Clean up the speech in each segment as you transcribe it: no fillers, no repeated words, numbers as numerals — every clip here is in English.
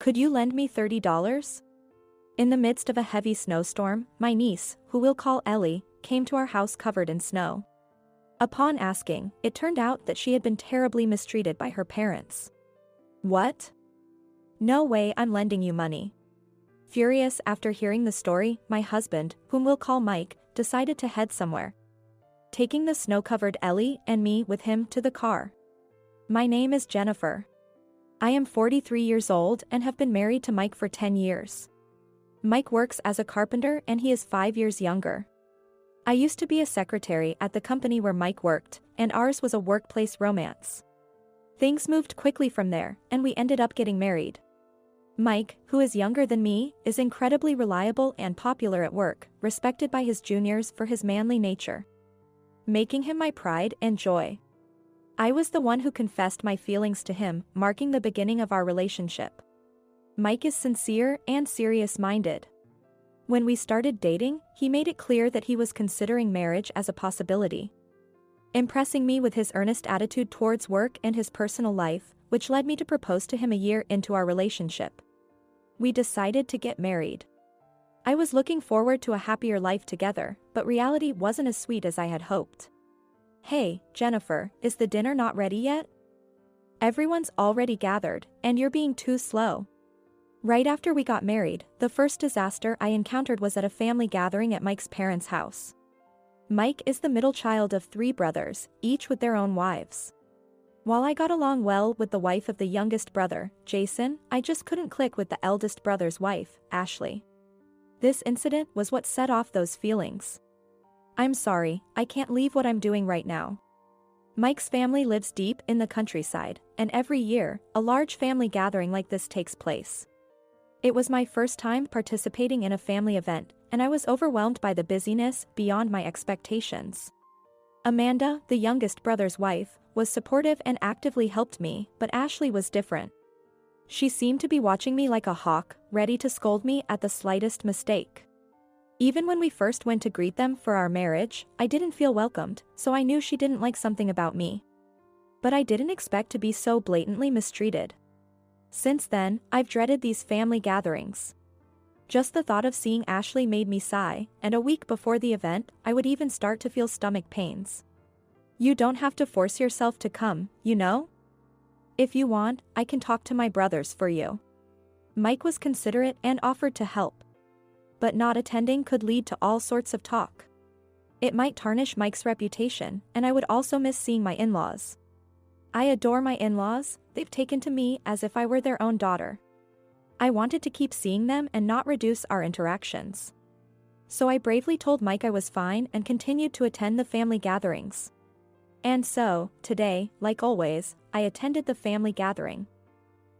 Could you lend me $30? In the midst of a heavy snowstorm, my niece, who we'll call Ellie, came to our house covered in snow. Upon asking, it turned out that she had been terribly mistreated by her parents. What? No way I'm lending you money. Furious after hearing the story, my husband, whom we'll call Mike, decided to head somewhere, taking the snow-covered Ellie and me with him to the car. My name is Jennifer. I am 43 years old and have been married to Mike for 10 years. Mike works as a carpenter and he is 5 years younger. I used to be a secretary at the company where Mike worked, and ours was a workplace romance. Things moved quickly from there, and we ended up getting married. Mike, who is younger than me, is incredibly reliable and popular at work, respected by his juniors for his manly nature, making him my pride and joy. I was the one who confessed my feelings to him, marking the beginning of our relationship. Mike is sincere and serious-minded. When we started dating, he made it clear that he was considering marriage as a possibility, impressing me with his earnest attitude towards work and his personal life, which led me to propose to him a year into our relationship. We decided to get married. I was looking forward to a happier life together, but reality wasn't as sweet as I had hoped. Hey, Jennifer, is the dinner not ready yet? Everyone's already gathered, and you're being too slow. Right after we got married, the first disaster I encountered was at a family gathering at Mike's parents' house. Mike is the middle child of 3 brothers, each with their own wives. While I got along well with the wife of the youngest brother, Jason, I just couldn't click with the eldest brother's wife, Ashley. This incident was what set off those feelings. I'm sorry, I can't leave what I'm doing right now. Mike's family lives deep in the countryside, and every year, a large family gathering like this takes place. It was my first time participating in a family event, and I was overwhelmed by the busyness beyond my expectations. Amanda, the youngest brother's wife, was supportive and actively helped me, but Ashley was different. She seemed to be watching me like a hawk, ready to scold me at the slightest mistake. Even when we first went to greet them for our marriage, I didn't feel welcomed, so I knew she didn't like something about me. But I didn't expect to be so blatantly mistreated. Since then, I've dreaded these family gatherings. Just the thought of seeing Ashley made me sigh, and a week before the event, I would even start to feel stomach pains. You don't have to force yourself to come, you know? If you want, I can talk to my brothers for you. Mike was considerate and offered to help. But not attending could lead to all sorts of talk. It might tarnish Mike's reputation, and I would also miss seeing my in-laws. I adore my in-laws, they've taken to me as if I were their own daughter. I wanted to keep seeing them and not reduce our interactions. So I bravely told Mike I was fine and continued to attend the family gatherings. And so, today, like always, I attended the family gathering.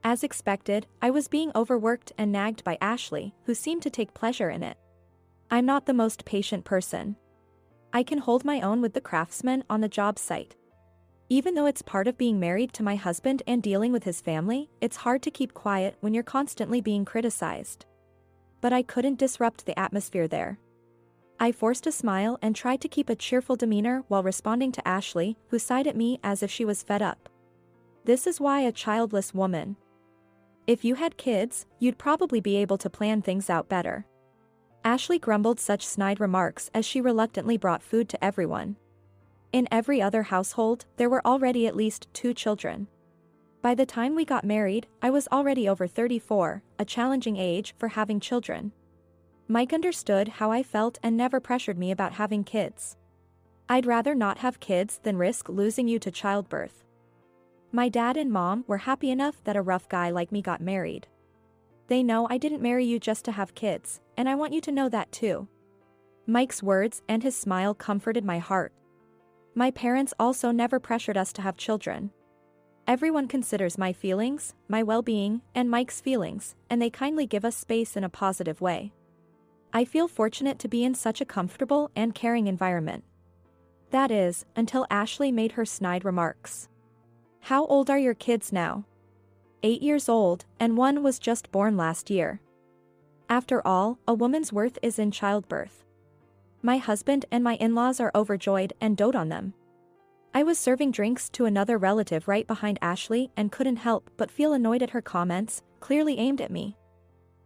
As expected, I was being overworked and nagged by Ashley, who seemed to take pleasure in it. I'm not the most patient person. I can hold my own with the craftsmen on the job site. Even though it's part of being married to my husband and dealing with his family, it's hard to keep quiet when you're constantly being criticized. But I couldn't disrupt the atmosphere there. I forced a smile and tried to keep a cheerful demeanor while responding to Ashley, who sighed at me as if she was fed up. This is why a childless woman. If you had kids, you'd probably be able to plan things out better. Ashley grumbled such snide remarks as she reluctantly brought food to everyone. In every other household, there were already at least 2 children. By the time we got married, I was already over 34, a challenging age for having children. Mike understood how I felt and never pressured me about having kids. I'd rather not have kids than risk losing you to childbirth. My dad and mom were happy enough that a rough guy like me got married. They know I didn't marry you just to have kids, and I want you to know that too. Mike's words and his smile comforted my heart. My parents also never pressured us to have children. Everyone considers my feelings, my well-being, and Mike's feelings, and they kindly give us space in a positive way. I feel fortunate to be in such a comfortable and caring environment. That is, until Ashley made her snide remarks. How old are your kids now? 8 years old, and one was just born last year. After all, a woman's worth is in childbirth. My husband and my in-laws are overjoyed and dote on them. I was serving drinks to another relative right behind Ashley and couldn't help but feel annoyed at her comments, clearly aimed at me.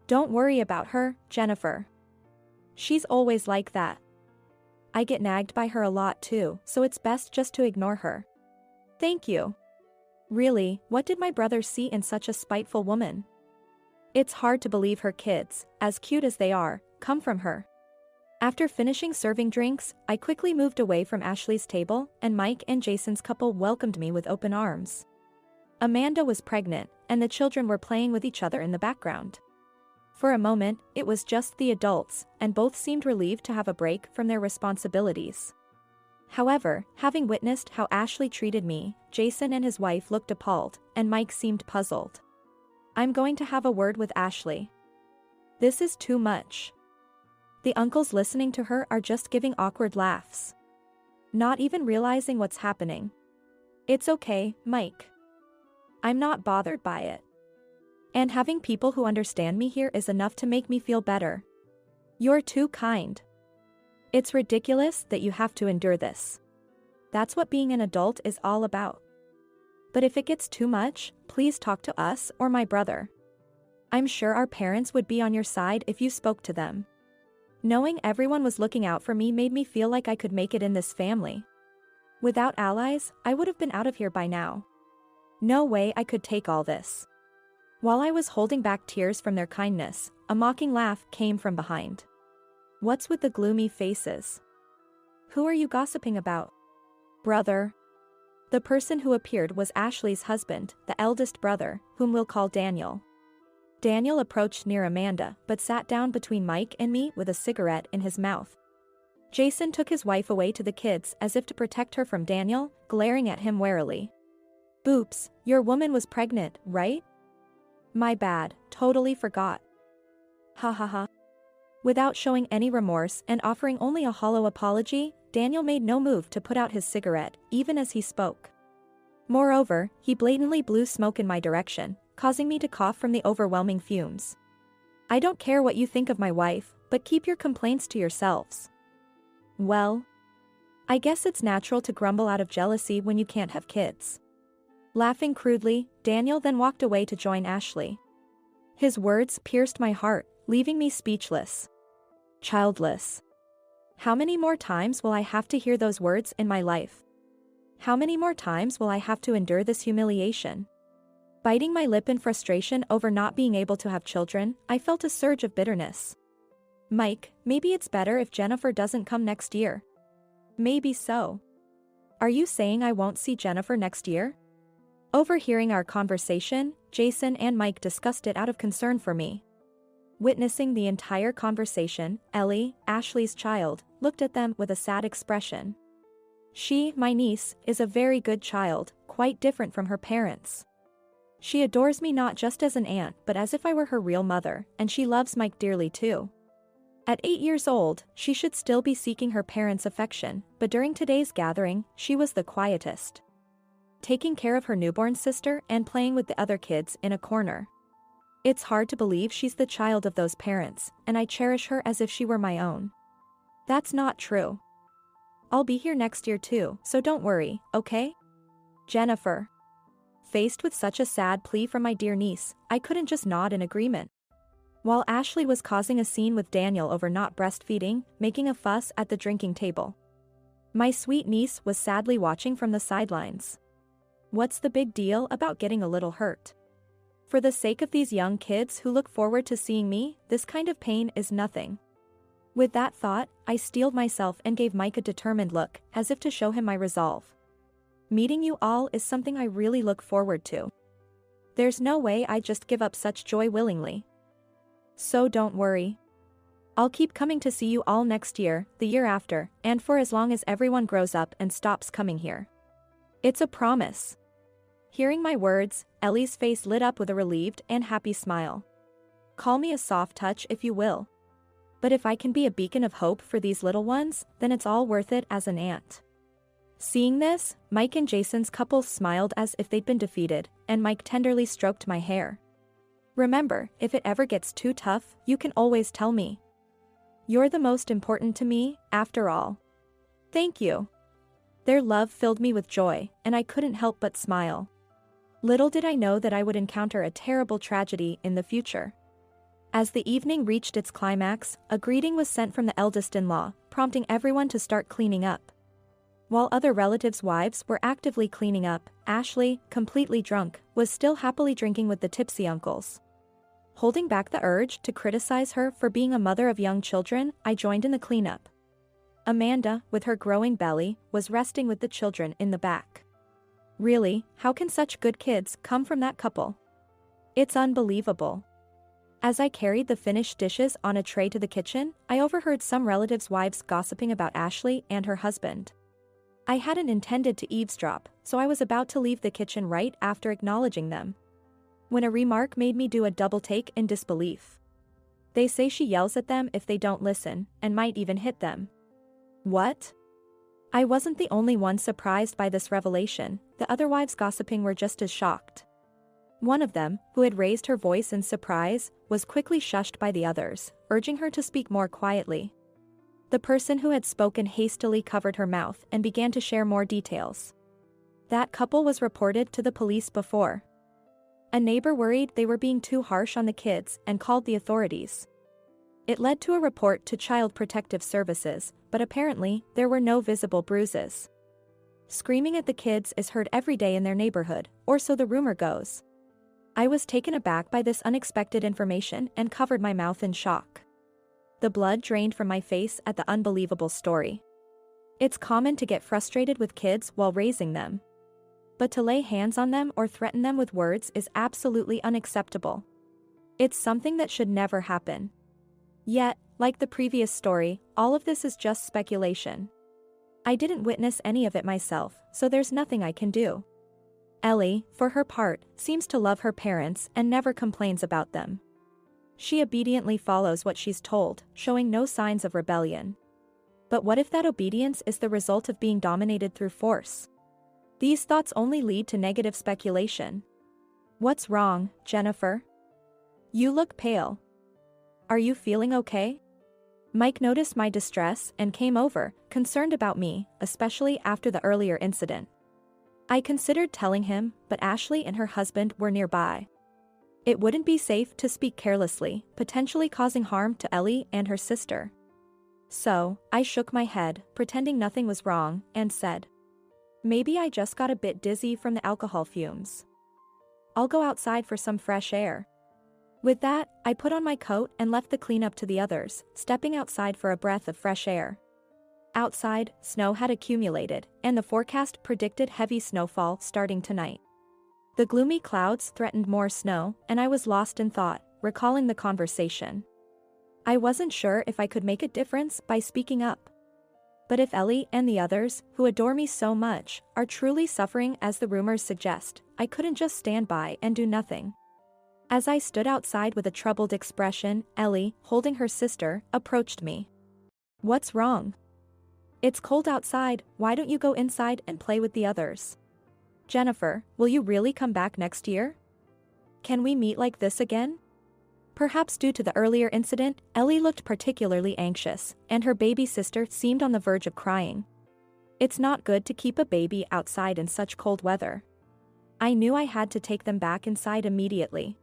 Don't worry about her, Jennifer. She's always like that. I get nagged by her a lot too, so it's best just to ignore her. Thank you. Really, what did my brother see in such a spiteful woman? It's hard to believe her kids, as cute as they are, come from her. After finishing serving drinks, I quickly moved away from Ashley's table, and Mike and Jason's couple welcomed me with open arms. Amanda was pregnant, and the children were playing with each other in the background. For a moment, it was just the adults, and both seemed relieved to have a break from their responsibilities. However, having witnessed how Ashley treated me, Jason and his wife looked appalled, and Mike seemed puzzled. I'm going to have a word with Ashley. This is too much. The uncles listening to her are just giving awkward laughs. Not even realizing what's happening. It's okay, Mike. I'm not bothered by it. And having people who understand me here is enough to make me feel better. You're too kind. It's ridiculous that you have to endure this. That's what being an adult is all about. But if it gets too much, please talk to us or my brother. I'm sure our parents would be on your side if you spoke to them. Knowing everyone was looking out for me made me feel like I could make it in this family. Without allies, I would have been out of here by now. No way I could take all this. While I was holding back tears from their kindness, a mocking laugh came from behind. What's with the gloomy faces? Who are you gossiping about? Brother. The person who appeared was Ashley's husband, the eldest brother, whom we'll call Daniel. Daniel approached near Amanda but sat down between Mike and me with a cigarette in his mouth. Jason took his wife away to the kids as if to protect her from Daniel, glaring at him warily. Boops, your woman was pregnant, right? My bad, totally forgot. Ha ha ha. Without showing any remorse and offering only a hollow apology, Daniel made no move to put out his cigarette, even as he spoke. Moreover, he blatantly blew smoke in my direction, causing me to cough from the overwhelming fumes. I don't care what you think of my wife, but keep your complaints to yourselves. Well, I guess it's natural to grumble out of jealousy when you can't have kids. Laughing crudely, Daniel then walked away to join Ashley. His words pierced my heart, leaving me speechless. Childless. How many more times will I have to hear those words in my life? How many more times will I have to endure this humiliation? Biting my lip in frustration over not being able to have children, I felt a surge of bitterness. Mike, maybe it's better if Jennifer doesn't come next year. Maybe so. Are you saying I won't see Jennifer next year? Overhearing our conversation, Jason and Mike discussed it out of concern for me. Witnessing the entire conversation, Ellie, Ashley's child, looked at them with a sad expression. She, my niece, is a very good child, quite different from her parents. She adores me not just as an aunt but as if I were her real mother, and she loves Mike dearly too. At 8 years old, she should still be seeking her parents' affection, but during today's gathering, she was the quietest. Taking care of her newborn sister and playing with the other kids in a corner. It's hard to believe she's the child of those parents, and I cherish her as if she were my own. That's not true. I'll be here next year too, so don't worry, okay? Jennifer. Faced with such a sad plea from my dear niece, I couldn't just nod in agreement. While Ashley was causing a scene with Daniel over not breastfeeding, making a fuss at the drinking table. My sweet niece was sadly watching from the sidelines. What's the big deal about getting a little hurt? For the sake of these young kids who look forward to seeing me, this kind of pain is nothing. With that thought, I steeled myself and gave Mike a determined look, as if to show him my resolve. Meeting you all is something I really look forward to. There's no way I'd just give up such joy willingly. So don't worry. I'll keep coming to see you all next year, the year after, and for as long as everyone grows up and stops coming here. It's a promise. Hearing my words, Ellie's face lit up with a relieved and happy smile. Call me a soft touch if you will. But if I can be a beacon of hope for these little ones, then it's all worth it as an aunt. Seeing this, Mike and Jason's couple smiled as if they'd been defeated, and Mike tenderly stroked my hair. Remember, if it ever gets too tough, you can always tell me. You're the most important to me, after all. Thank you. Their love filled me with joy, and I couldn't help but smile. Little did I know that I would encounter a terrible tragedy in the future. As the evening reached its climax, a greeting was sent from the eldest-in-law, prompting everyone to start cleaning up. While other relatives' wives were actively cleaning up, Ashley, completely drunk, was still happily drinking with the tipsy uncles. Holding back the urge to criticize her for being a mother of young children, I joined in the cleanup. Amanda, with her growing belly, was resting with the children in the back. Really, how can such good kids come from that couple? It's unbelievable. As I carried the finished dishes on a tray to the kitchen, I overheard some relatives' wives gossiping about Ashley and her husband. I hadn't intended to eavesdrop, so I was about to leave the kitchen right after acknowledging them, when a remark made me do a double take in disbelief. They say she yells at them if they don't listen, and might even hit them. What? I wasn't the only one surprised by this revelation. The other wives gossiping were just as shocked. One of them, who had raised her voice in surprise, was quickly shushed by the others, urging her to speak more quietly. The person who had spoken hastily covered her mouth and began to share more details. That couple was reported to the police before. A neighbor worried they were being too harsh on the kids and called the authorities. It led to a report to Child Protective Services, but apparently, there were no visible bruises. Screaming at the kids is heard every day in their neighborhood, or so the rumor goes. I was taken aback by this unexpected information and covered my mouth in shock. The blood drained from my face at the unbelievable story. It's common to get frustrated with kids while raising them. But to lay hands on them or threaten them with words is absolutely unacceptable. It's something that should never happen. Yet, like the previous story, all of this is just speculation. I didn't witness any of it myself, so there's nothing I can do. Ellie, for her part, seems to love her parents and never complains about them. She obediently follows what she's told, showing no signs of rebellion. But what if that obedience is the result of being dominated through force? These thoughts only lead to negative speculation. What's wrong, Jennifer? You look pale. Are you feeling okay? Mike noticed my distress and came over, concerned about me, especially after the earlier incident. I considered telling him, but Ashley and her husband were nearby. It wouldn't be safe to speak carelessly, potentially causing harm to Ellie and her sister. So, I shook my head, pretending nothing was wrong, and said, "Maybe I just got a bit dizzy from the alcohol fumes. I'll go outside for some fresh air." With that, I put on my coat and left the cleanup to the others, stepping outside for a breath of fresh air. Outside, snow had accumulated, and the forecast predicted heavy snowfall starting tonight. The gloomy clouds threatened more snow, and I was lost in thought, recalling the conversation. I wasn't sure if I could make a difference by speaking up. But if Ellie and the others, who adore me so much, are truly suffering as the rumors suggest, I couldn't just stand by and do nothing. As I stood outside with a troubled expression, Ellie, holding her sister, approached me. "What's wrong? It's cold outside, why don't you go inside and play with the others? Jennifer, will you really come back next year? Can we meet like this again?" Perhaps due to the earlier incident, Ellie looked particularly anxious, and her baby sister seemed on the verge of crying. It's not good to keep a baby outside in such cold weather. I knew I had to take them back inside immediately.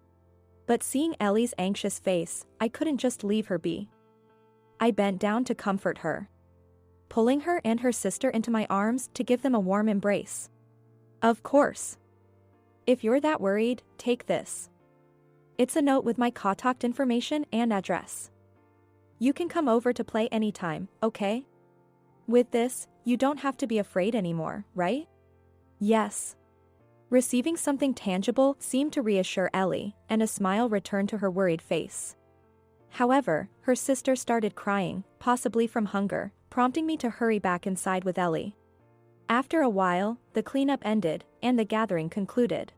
But seeing Ellie's anxious face, I couldn't just leave her be. I bent down to comfort her, pulling her and her sister into my arms to give them a warm embrace. "Of course. If you're that worried, take this. It's a note with my contact information and address. You can come over to play anytime, okay? With this, you don't have to be afraid anymore, right?" "Yes." Receiving something tangible seemed to reassure Ellie, and a smile returned to her worried face. However, her sister started crying, possibly from hunger, prompting me to hurry back inside with Ellie. After a while, the cleanup ended, and the gathering concluded.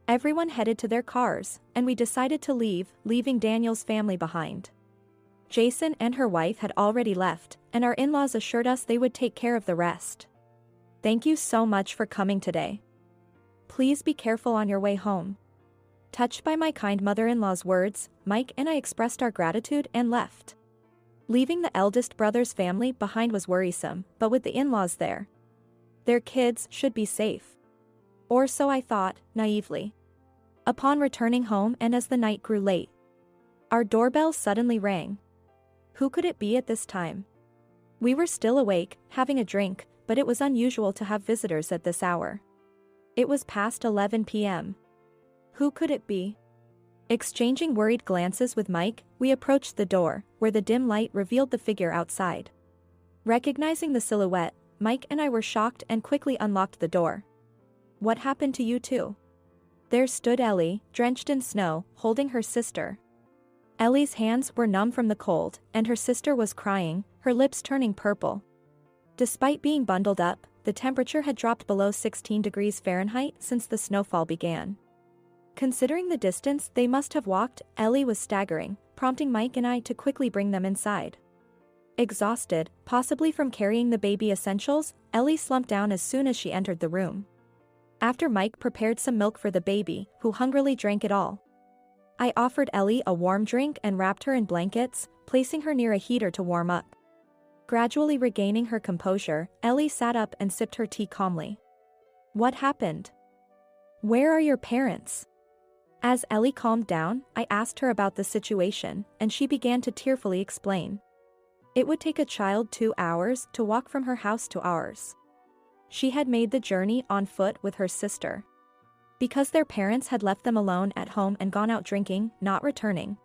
Everyone headed to their cars, and we decided to leave, leaving Daniel's family behind. Jason and her wife had already left, and our in-laws assured us they would take care of the rest. "Thank you so much for coming today. Please be careful on your way home." Touched by my kind mother-in-law's words, Mike and I expressed our gratitude and left. Leaving the eldest brother's family behind was worrisome, but with the in-laws there, Their kids should be safe. Or so I thought, naively. Upon returning home and as the night grew late, our doorbell suddenly rang. Who could it be at this time? We were still awake, having a drink, but it was unusual to have visitors at this hour. It was past 11 p.m. Who could it be? Exchanging worried glances with Mike, we approached the door, where the dim light revealed the figure outside. Recognizing the silhouette, Mike and I were shocked and quickly unlocked the door. What happened to you two? There stood Ellie, drenched in snow, holding her sister. Ellie's hands were numb from the cold, and her sister was crying, her lips turning purple. Despite being bundled up, the temperature had dropped below 16 degrees Fahrenheit since the snowfall began. Considering the distance they must have walked, Ellie was staggering, prompting Mike and I to quickly bring them inside. Exhausted, possibly from carrying the baby essentials, Ellie slumped down as soon as she entered the room. After Mike prepared some milk for the baby, who hungrily drank it all. I offered Ellie a warm drink and wrapped her in blankets, placing her near a heater to warm up. Gradually regaining her composure, Ellie sat up and sipped her tea calmly. What happened? Where are your parents? As Ellie calmed down, I asked her about the situation, and she began to tearfully explain. It would take a child 2 hours to walk from her house to ours. She had made the journey on foot with her sister. Because their parents had left them alone at home and gone out drinking, not returning.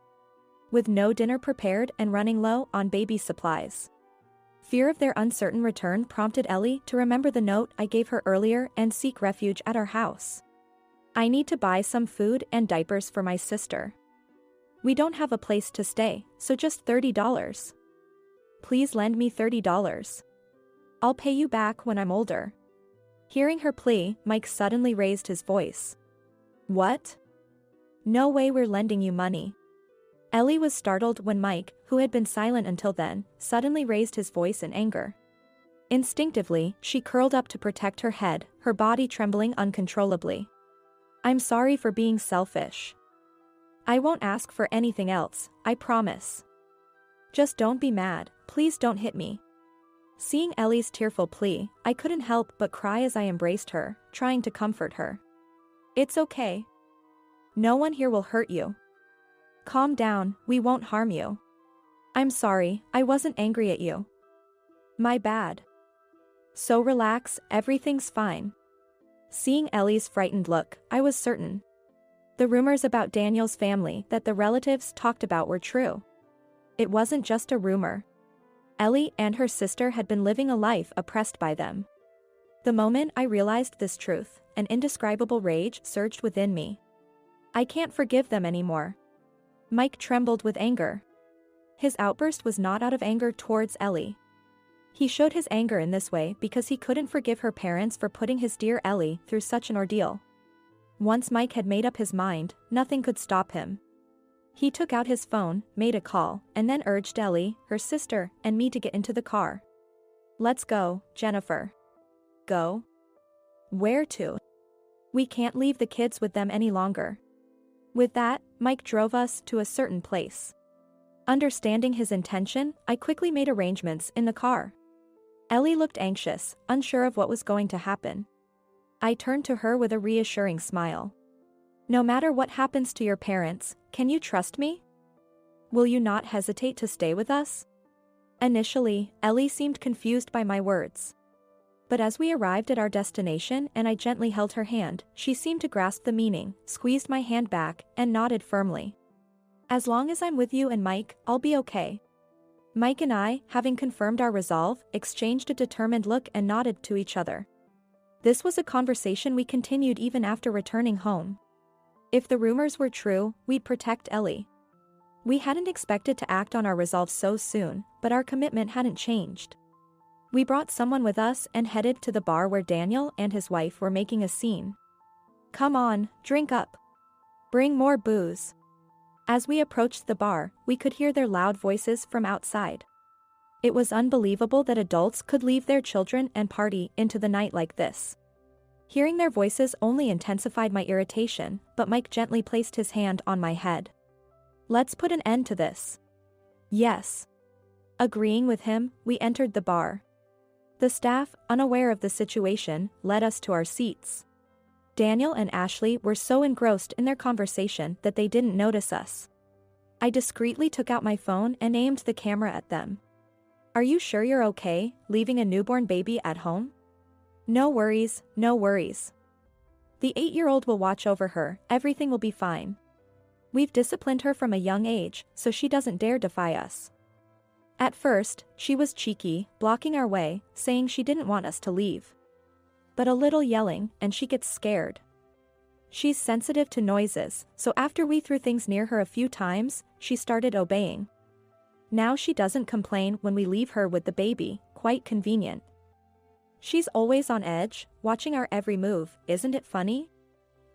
With no dinner prepared and running low on baby supplies. Fear of their uncertain return prompted Ellie to remember the note I gave her earlier and seek refuge at our house. I need to buy some food and diapers for my sister. We don't have a place to stay, so just $30. Please lend me $30. I'll pay you back when I'm older. Hearing her plea, Mike suddenly raised his voice. What? No way we're lending you money. Ellie was startled when Mike, who had been silent until then, suddenly raised his voice in anger. Instinctively, she curled up to protect her head, her body trembling uncontrollably. I'm sorry for being selfish. I won't ask for anything else, I promise. Just don't be mad, please don't hit me. Seeing Ellie's tearful plea, I couldn't help but cry as I embraced her, trying to comfort her. It's okay. No one here will hurt you. Calm down, we won't harm you. I'm sorry, I wasn't angry at you. My bad. So relax, everything's fine. Seeing Ellie's frightened look, I was certain. The rumors about Daniel's family that the relatives talked about were true. It wasn't just a rumor. Ellie and her sister had been living a life oppressed by them. The moment I realized this truth, an indescribable rage surged within me. I can't forgive them anymore. Mike trembled with anger. His outburst was not out of anger towards Ellie. He showed his anger in this way because he couldn't forgive her parents for putting his dear Ellie through such an ordeal. Once Mike had made up his mind, nothing could stop him. He took out his phone, made a call, and then urged Ellie, her sister, and me to get into the car. Let's go, Jennifer. Go? Where to? We can't leave the kids with them any longer. With that, Mike drove us to a certain place. Understanding his intention, I quickly made arrangements in the car. Ellie looked anxious, unsure of what was going to happen. I turned to her with a reassuring smile. No matter what happens to your parents, can you trust me? Will you not hesitate to stay with us? Initially, Ellie seemed confused by my words. But as we arrived at our destination and I gently held her hand, she seemed to grasp the meaning, squeezed my hand back, and nodded firmly. As long as I'm with you and Mike, I'll be okay. Mike and I, having confirmed our resolve, exchanged a determined look and nodded to each other. This was a conversation we continued even after returning home. If the rumors were true, we'd protect Ellie. We hadn't expected to act on our resolve so soon, but our commitment hadn't changed. We brought someone with us and headed to the bar where Daniel and his wife were making a scene. Come on, drink up. Bring more booze. As we approached the bar, we could hear their loud voices from outside. It was unbelievable that adults could leave their children and party into the night like this. Hearing their voices only intensified my irritation, but Mike gently placed his hand on my head. Let's put an end to this. Yes. Agreeing with him, we entered the bar. The staff, unaware of the situation, led us to our seats. Daniel and Ashley were so engrossed in their conversation that they didn't notice us. I discreetly took out my phone and aimed the camera at them. "Are you sure you're okay, leaving a newborn baby at home?" "No worries, no worries. The 8-year-old will watch over her, everything will be fine. We've disciplined her from a young age, so she doesn't dare defy us." At first, she was cheeky, blocking our way, saying she didn't want us to leave. But a little yelling, and she gets scared. She's sensitive to noises, so after we threw things near her a few times, she started obeying. Now she doesn't complain when we leave her with the baby, quite convenient. She's always on edge, watching our every move, isn't it funny?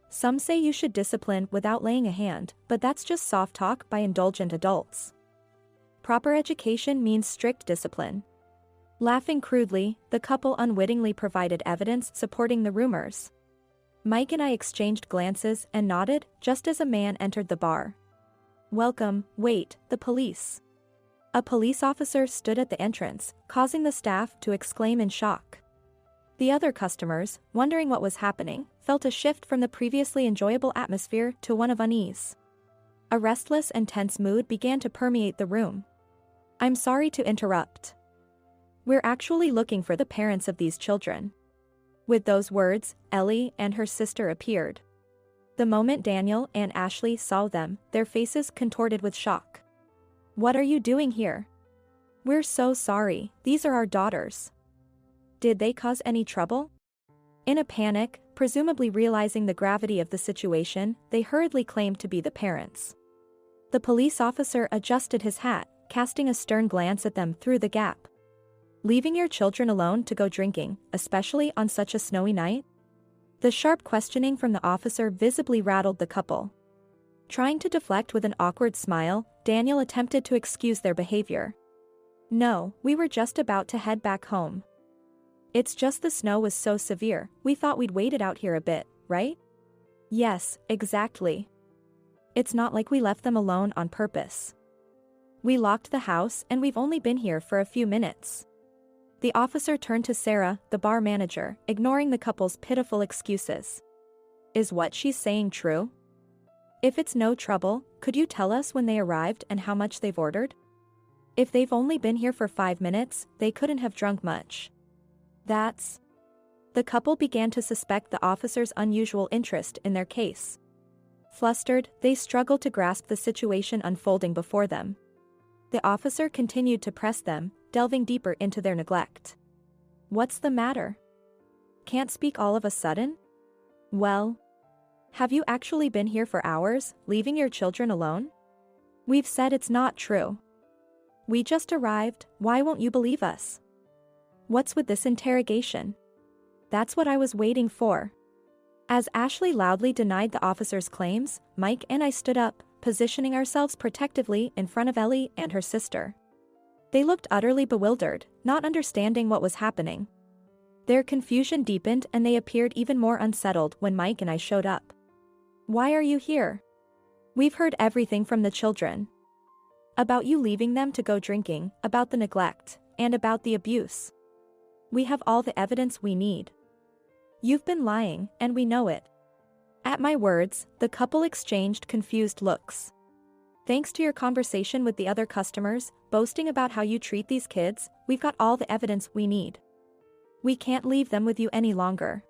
Some say you should discipline without laying a hand, but that's just soft talk by indulgent adults. Proper education means strict discipline. Laughing crudely, the couple unwittingly provided evidence supporting the rumors. Mike and I exchanged glances and nodded just as a man entered the bar. "Welcome, wait, the police." A police officer stood at the entrance, causing the staff to exclaim in shock. The other customers, wondering what was happening, felt a shift from the previously enjoyable atmosphere to one of unease. A restless and tense mood began to permeate the room. "I'm sorry to interrupt. We're actually looking for the parents of these children." With those words, Ellie and her sister appeared. The moment Daniel and Ashley saw them, their faces contorted with shock. "What are you doing here?" "We're so sorry, these are our daughters." "Did they cause any trouble?" In a panic, presumably realizing the gravity of the situation, they hurriedly claimed to be the parents. The police officer adjusted his hat, casting a stern glance at them through the gap. "Leaving your children alone to go drinking, especially on such a snowy night?" The sharp questioning from the officer visibly rattled the couple. Trying to deflect with an awkward smile, Daniel attempted to excuse their behavior. "No, we were just about to head back home. It's just the snow was so severe, we thought we'd wait it out here a bit, right?" "Yes, exactly. It's not like we left them alone on purpose. We locked the house and we've only been here for a few minutes." The officer turned to Sarah, the bar manager, ignoring the couple's pitiful excuses. "Is what she's saying true? If it's no trouble, could you tell us when they arrived and how much they've ordered? If they've only been here for 5 minutes, they couldn't have drunk much." "That's..." The couple began to suspect the officer's unusual interest in their case. Flustered, they struggled to grasp the situation unfolding before them. The officer continued to press them, delving deeper into their neglect. "What's the matter? Can't speak all of a sudden? Well, have you actually been here for hours, leaving your children alone? We've said it's not true. We just arrived, why won't you believe us? What's with this interrogation?" "That's what I was waiting for." As Ashley loudly denied the officer's claims, Mike and I stood up, positioning ourselves protectively in front of Ellie and her sister. They looked utterly bewildered, not understanding what was happening. Their confusion deepened and they appeared even more unsettled when Mike and I showed up. "Why are you here?" "We've heard everything from the children. About you leaving them to go drinking, about the neglect, and about the abuse. We have all the evidence we need. You've been lying, and we know it." At my words, the couple exchanged confused looks. "Thanks to your conversation with the other customers, boasting about how you treat these kids, we've got all the evidence we need. We can't leave them with you any longer.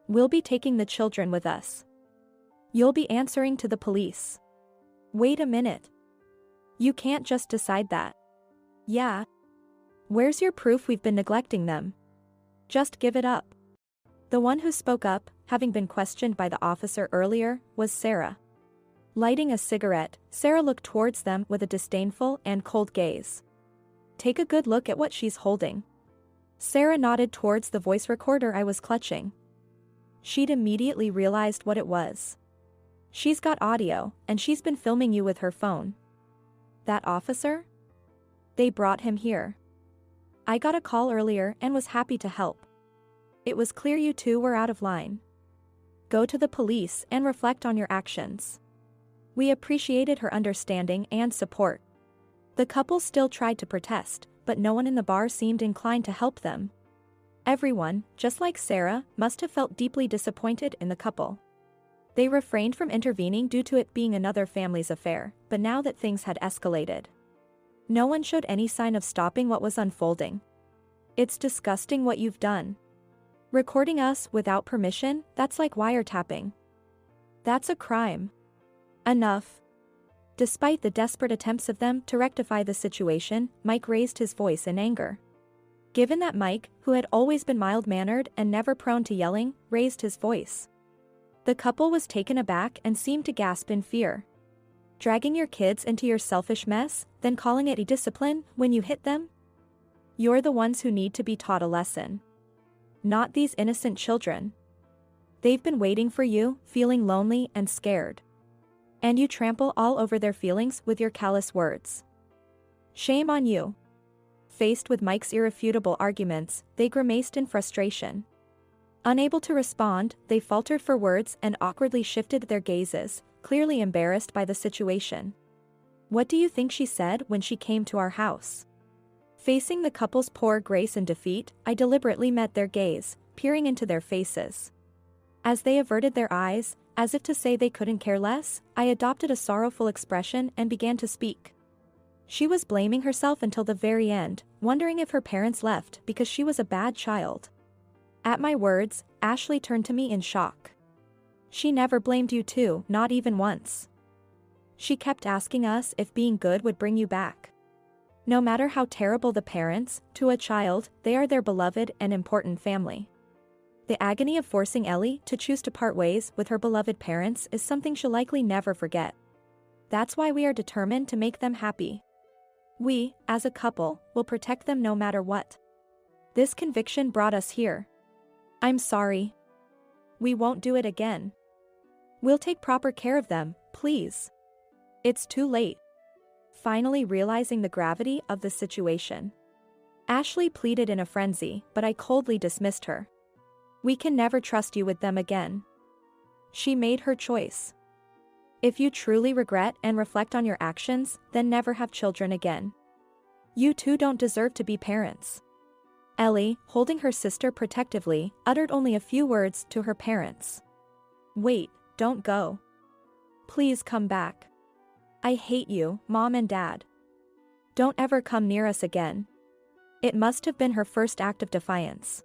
We'll be taking the children with us. You'll be answering to the police." "Wait a minute. You can't just decide that." "Yeah. Where's your proof we've been neglecting them? Just give it up." The one who spoke up, having been questioned by the officer earlier, was Sarah. Lighting a cigarette, Sarah looked towards them with a disdainful and cold gaze. "Take a good look at what she's holding." Sarah nodded towards the voice recorder I was clutching. She'd immediately realized what it was. "She's got audio, and she's been filming you with her phone." "That officer? They brought him here. I got a call earlier and was happy to help. It was clear you two were out of line. Go to the police and reflect on your actions." We appreciated her understanding and support. The couple still tried to protest, but no one in the bar seemed inclined to help them. Everyone, just like Sarah, must have felt deeply disappointed in the couple. They refrained from intervening due to it being another family's affair, but now that things had escalated, no one showed any sign of stopping what was unfolding. It's disgusting what you've done. Recording us without permission, that's like wiretapping. That's a crime. Enough. Despite the desperate attempts of them to rectify the situation, Mike raised his voice in anger. Given that Mike, who had always been mild-mannered and never prone to yelling, raised his voice, the couple was taken aback and seemed to gasp in fear. Dragging your kids into your selfish mess, then calling it a discipline when you hit them? You're the ones who need to be taught a lesson. Not these innocent children. They've been waiting for you, feeling lonely and scared. And you trample all over their feelings with your callous words. Shame on you. Faced with Mike's irrefutable arguments, they grimaced in frustration. Unable to respond, they faltered for words and awkwardly shifted their gazes, clearly embarrassed by the situation. What do you think she said when she came to our house? Facing the couple's poor grace and defeat, I deliberately met their gaze, peering into their faces. As they averted their eyes, as if to say they couldn't care less, I adopted a sorrowful expression and began to speak. She was blaming herself until the very end, wondering if her parents left because she was a bad child. At my words, Ashley turned to me in shock. She never blamed you too, not even once. She kept asking us if being good would bring you back. No matter how terrible the parents, to a child, they are their beloved and important family. The agony of forcing Ellie to choose to part ways with her beloved parents is something she'll likely never forget. That's why we are determined to make them happy. We, as a couple, will protect them no matter what. This conviction brought us here. I'm sorry. We won't do it again. We'll take proper care of them, please. It's too late. Finally realizing the gravity of the situation, Ashley pleaded in a frenzy, but I coldly dismissed her. We can never trust you with them again. She made her choice. If you truly regret and reflect on your actions, then never have children again. You two don't deserve to be parents. Ellie, holding her sister protectively, uttered only a few words to her parents. Wait, don't go. Please come back. I hate you, Mom and Dad. Don't ever come near us again. It must have been her first act of defiance.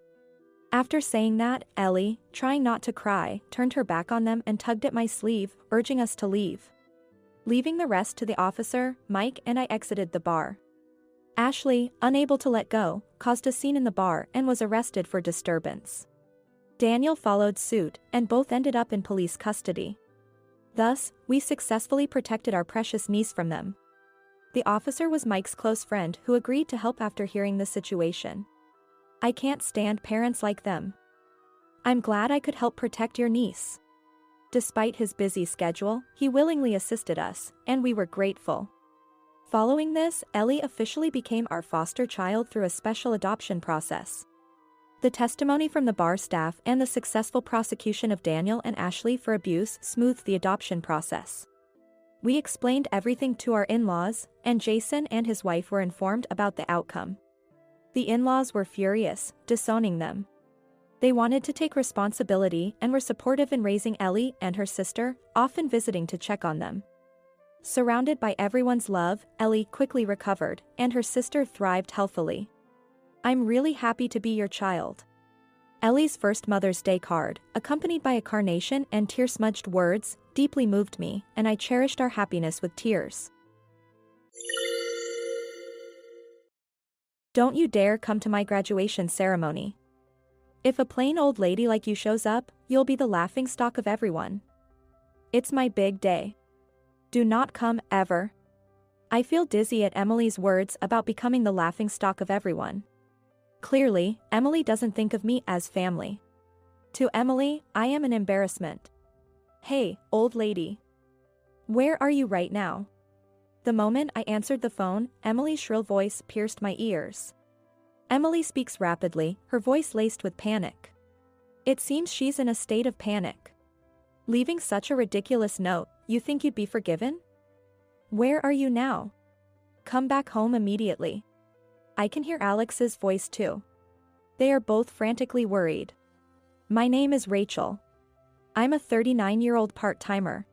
After saying that, Ellie, trying not to cry, turned her back on them and tugged at my sleeve, urging us to leave. Leaving the rest to the officer, Mike and I exited the bar. Ashley, unable to let go, caused a scene in the bar and was arrested for disturbance. Daniel followed suit, and both ended up in police custody. Thus, we successfully protected our precious niece from them. The officer was Mike's close friend who agreed to help after hearing the situation. I can't stand parents like them. I'm glad I could help protect your niece. Despite his busy schedule, he willingly assisted us, and we were grateful. Following this, Ellie officially became our foster child through a special adoption process. The testimony from the bar staff and the successful prosecution of Daniel and Ashley for abuse smoothed the adoption process. We explained everything to our in-laws, and Jason and his wife were informed about the outcome. The in-laws were furious, disowning them. They wanted to take responsibility and were supportive in raising Ellie and her sister, often visiting to check on them. Surrounded by everyone's love, Ellie quickly recovered, and her sister thrived healthily. I'm really happy to be your child. Ellie's first Mother's Day card, accompanied by a carnation and tear-smudged words, deeply moved me, and I cherished our happiness with tears. Don't you dare come to my graduation ceremony. If a plain old lady like you shows up, you'll be the laughingstock of everyone. It's my big day. Do not come, ever. I feel dizzy at Emily's words about becoming the laughingstock of everyone. Clearly, Emily doesn't think of me as family. To Emily, I am an embarrassment. Hey, old lady. Where are you right now? The moment I answered the phone, Emily's shrill voice pierced my ears. Emily speaks rapidly, her voice laced with panic. It seems she's in a state of panic. Leaving such a ridiculous note, you think you'd be forgiven? Where are you now? Come back home immediately. I can hear Alex's voice too. They are both frantically worried. My name is Rachel. I'm a 39-year-old part-timer.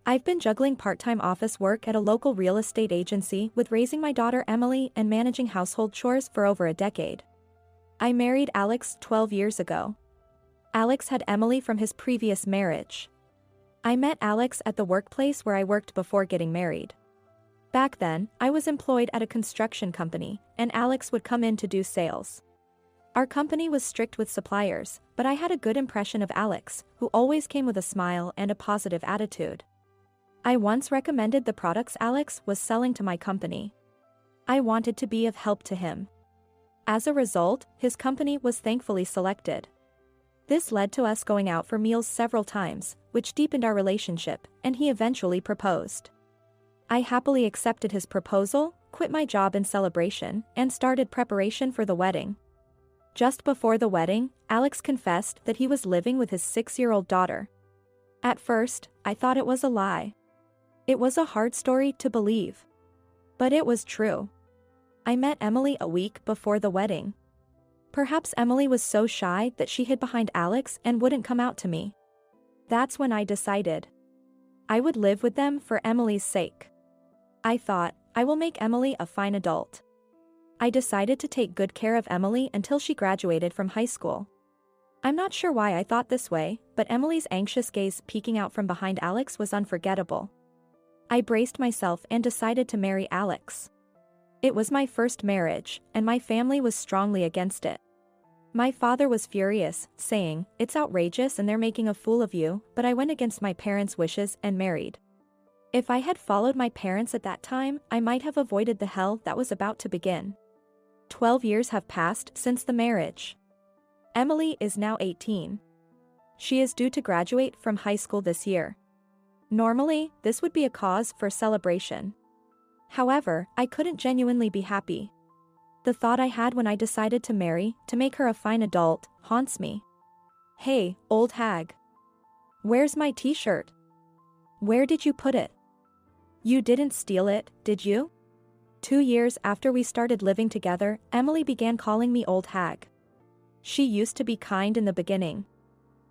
I've been juggling part-time office work at a local real estate agency with raising my daughter Emily and managing household chores for over a decade. I married Alex 12 years ago. Alex had Emily from his previous marriage. I met Alex at the workplace where I worked before getting married. Back then, I was employed at a construction company, and Alex would come in to do sales. Our company was strict with suppliers, but I had a good impression of Alex, who always came with a smile and a positive attitude. I once recommended the products Alex was selling to my company. I wanted to be of help to him. As a result, his company was thankfully selected. This led to us going out for meals several times, which deepened our relationship, and he eventually proposed. I happily accepted his proposal, quit my job in celebration, and started preparation for the wedding. Just before the wedding, Alex confessed that he was living with his 6-year-old daughter. At first, I thought it was a lie. It was a hard story to believe. But it was true. I met Emily a week before the wedding. Perhaps Emily was so shy that she hid behind Alex and wouldn't come out to me. That's when I decided I would live with them for Emily's sake. I thought, I will make Emily a fine adult. I decided to take good care of Emily until she graduated from high school. I'm not sure why I thought this way, but Emily's anxious gaze peeking out from behind Alex was unforgettable. I braced myself and decided to marry Alex. It was my first marriage, and my family was strongly against it. My father was furious, saying, "It's outrageous and they're making a fool of you," but I went against my parents' wishes and married. If I had followed my parents at that time, I might have avoided the hell that was about to begin. 12 years have passed since the marriage. Emily is now 18. She is due to graduate from high school this year. Normally, this would be a cause for celebration. However, I couldn't genuinely be happy. The thought I had when I decided to marry, to make her a fine adult, haunts me. Hey, old hag. Where's my t-shirt? Where did you put it? You didn't steal it, did you? 2 years after we started living together, Emily began calling me old hag. She used to be kind in the beginning.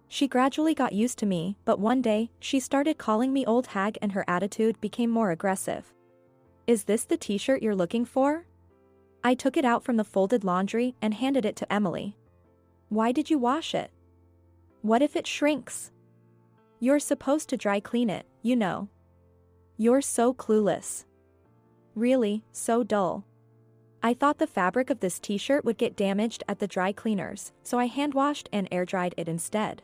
She gradually got used to me, but one day, she started calling me old hag and her attitude became more aggressive. Is this the t-shirt you're looking for? I took it out from the folded laundry and handed it to Emily. Why did you wash it? What if it shrinks? You're supposed to dry clean it, you know. You're so clueless. Really, so dull. I thought the fabric of this t-shirt would get damaged at the dry cleaners, so I hand-washed and air-dried it instead.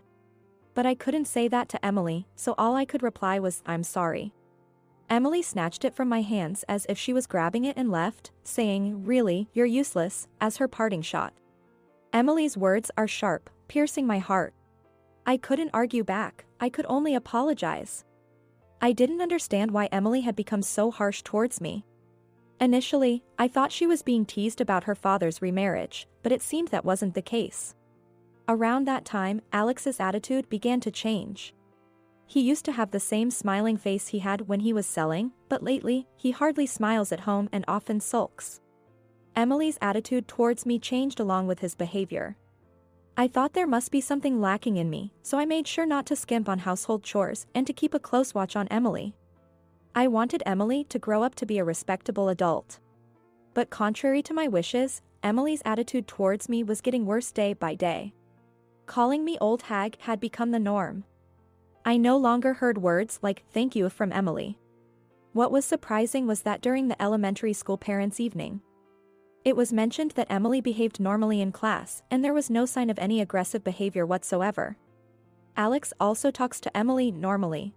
But I couldn't say that to Emily, so all I could reply was, "I'm sorry." Emily snatched it from my hands as if she was grabbing it and left, saying, "Really, you're useless," as her parting shot. Emily's words are sharp, piercing my heart. I couldn't argue back, I could only apologize. I didn't understand why Emily had become so harsh towards me. Initially, I thought she was being teased about her father's remarriage, but it seemed that wasn't the case. Around that time, Alex's attitude began to change. He used to have the same smiling face he had when he was selling, but lately, he hardly smiles at home and often sulks. Emily's attitude towards me changed along with his behavior. I thought there must be something lacking in me, so I made sure not to skimp on household chores and to keep a close watch on Emily. I wanted Emily to grow up to be a respectable adult. But contrary to my wishes, Emily's attitude towards me was getting worse day by day. Calling me old hag had become the norm. I no longer heard words like "thank you" from Emily. What was surprising was that during the elementary school parents' evening, it was mentioned that Emily behaved normally in class and there was no sign of any aggressive behavior whatsoever. Alex also talks to Emily normally.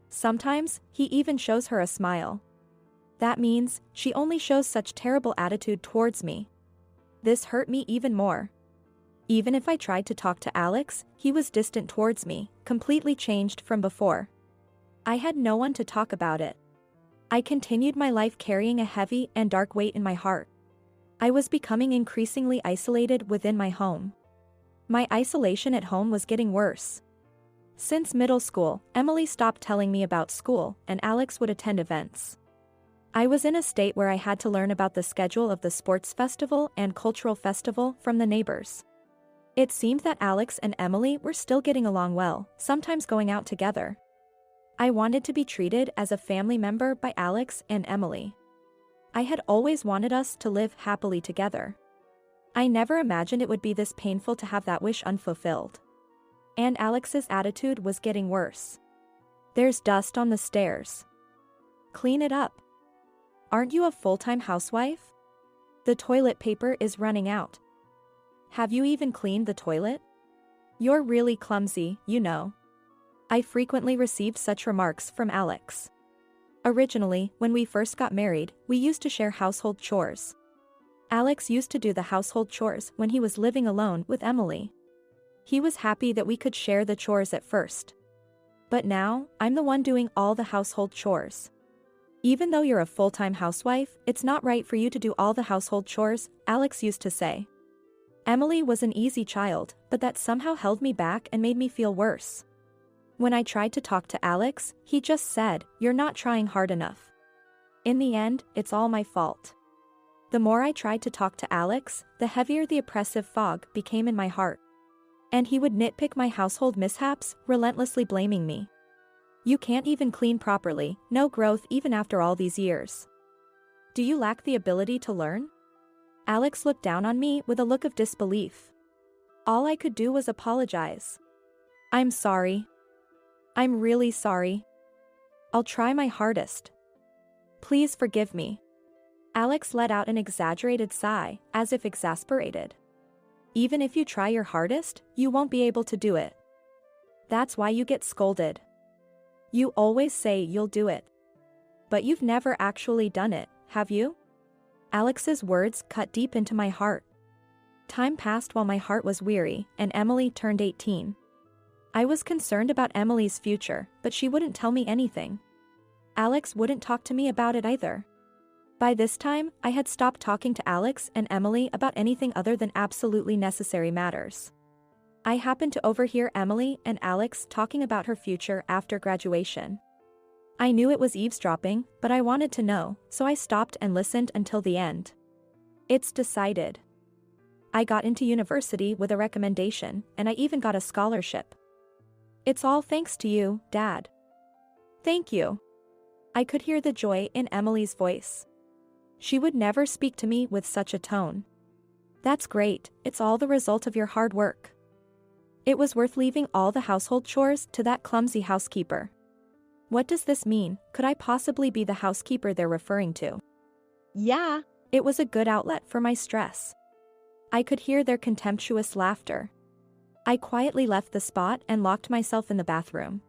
Sometimes, he even shows her a smile. That means, she only shows such terrible attitude towards me. This hurt me even more. Even if I tried to talk to Alex, he was distant towards me, completely changed from before. I had no one to talk about it. I continued my life carrying a heavy and dark weight in my heart. I was becoming increasingly isolated within my home. My isolation at home was getting worse. Since middle school, Emily stopped telling me about school, and Alex would attend events. I was in a state where I had to learn about the schedule of the sports festival and cultural festival from the neighbors. It seemed that Alex and Emily were still getting along well, sometimes going out together. I wanted to be treated as a family member by Alex and Emily. I had always wanted us to live happily together. I never imagined it would be this painful to have that wish unfulfilled. And Alex's attitude was getting worse. "There's dust on the stairs. Clean it up. Aren't you a full-time housewife? The toilet paper is running out. Have you even cleaned the toilet? You're really clumsy, you know." I frequently received such remarks from Alex. Originally, when we first got married, we used to share household chores. Alex used to do the household chores when he was living alone with Emily. He was happy that we could share the chores at first. But now, I'm the one doing all the household chores. "Even though you're a full-time housewife, it's not right for you to do all the household chores," Alex used to say. Emily was an easy child, but that somehow held me back and made me feel worse. When I tried to talk to Alex, he just said, "You're not trying hard enough." In the end, it's all my fault. The more I tried to talk to Alex, the heavier the oppressive fog became in my heart. And he would nitpick my household mishaps, relentlessly blaming me. "You can't even clean properly, no growth even after all these years. Do you lack the ability to learn?" Alex looked down on me with a look of disbelief. All I could do was apologize. "I'm sorry. I'm really sorry. I'll try my hardest. Please forgive me." Alex let out an exaggerated sigh, as if exasperated. "Even if you try your hardest, you won't be able to do it. That's why you get scolded. You always say you'll do it. But you've never actually done it, have you?" Alex's words cut deep into my heart. Time passed while my heart was weary, and Emily turned 18. I was concerned about Emily's future, but she wouldn't tell me anything. Alex wouldn't talk to me about it either. By this time, I had stopped talking to Alex and Emily about anything other than absolutely necessary matters. I happened to overhear Emily and Alex talking about her future after graduation. I knew it was eavesdropping, but I wanted to know, so I stopped and listened until the end. "It's decided. I got into university with a recommendation, and I even got a scholarship. It's all thanks to you, Dad." "Thank you." I could hear the joy in Emily's voice. She would never speak to me with such a tone. "That's great, it's all the result of your hard work. It was worth leaving all the household chores to that clumsy housekeeper." What does this mean? Could I possibly be the housekeeper they're referring to? Yeah, it was a good outlet for my stress. I could hear their contemptuous laughter. I quietly left the spot and locked myself in the bathroom.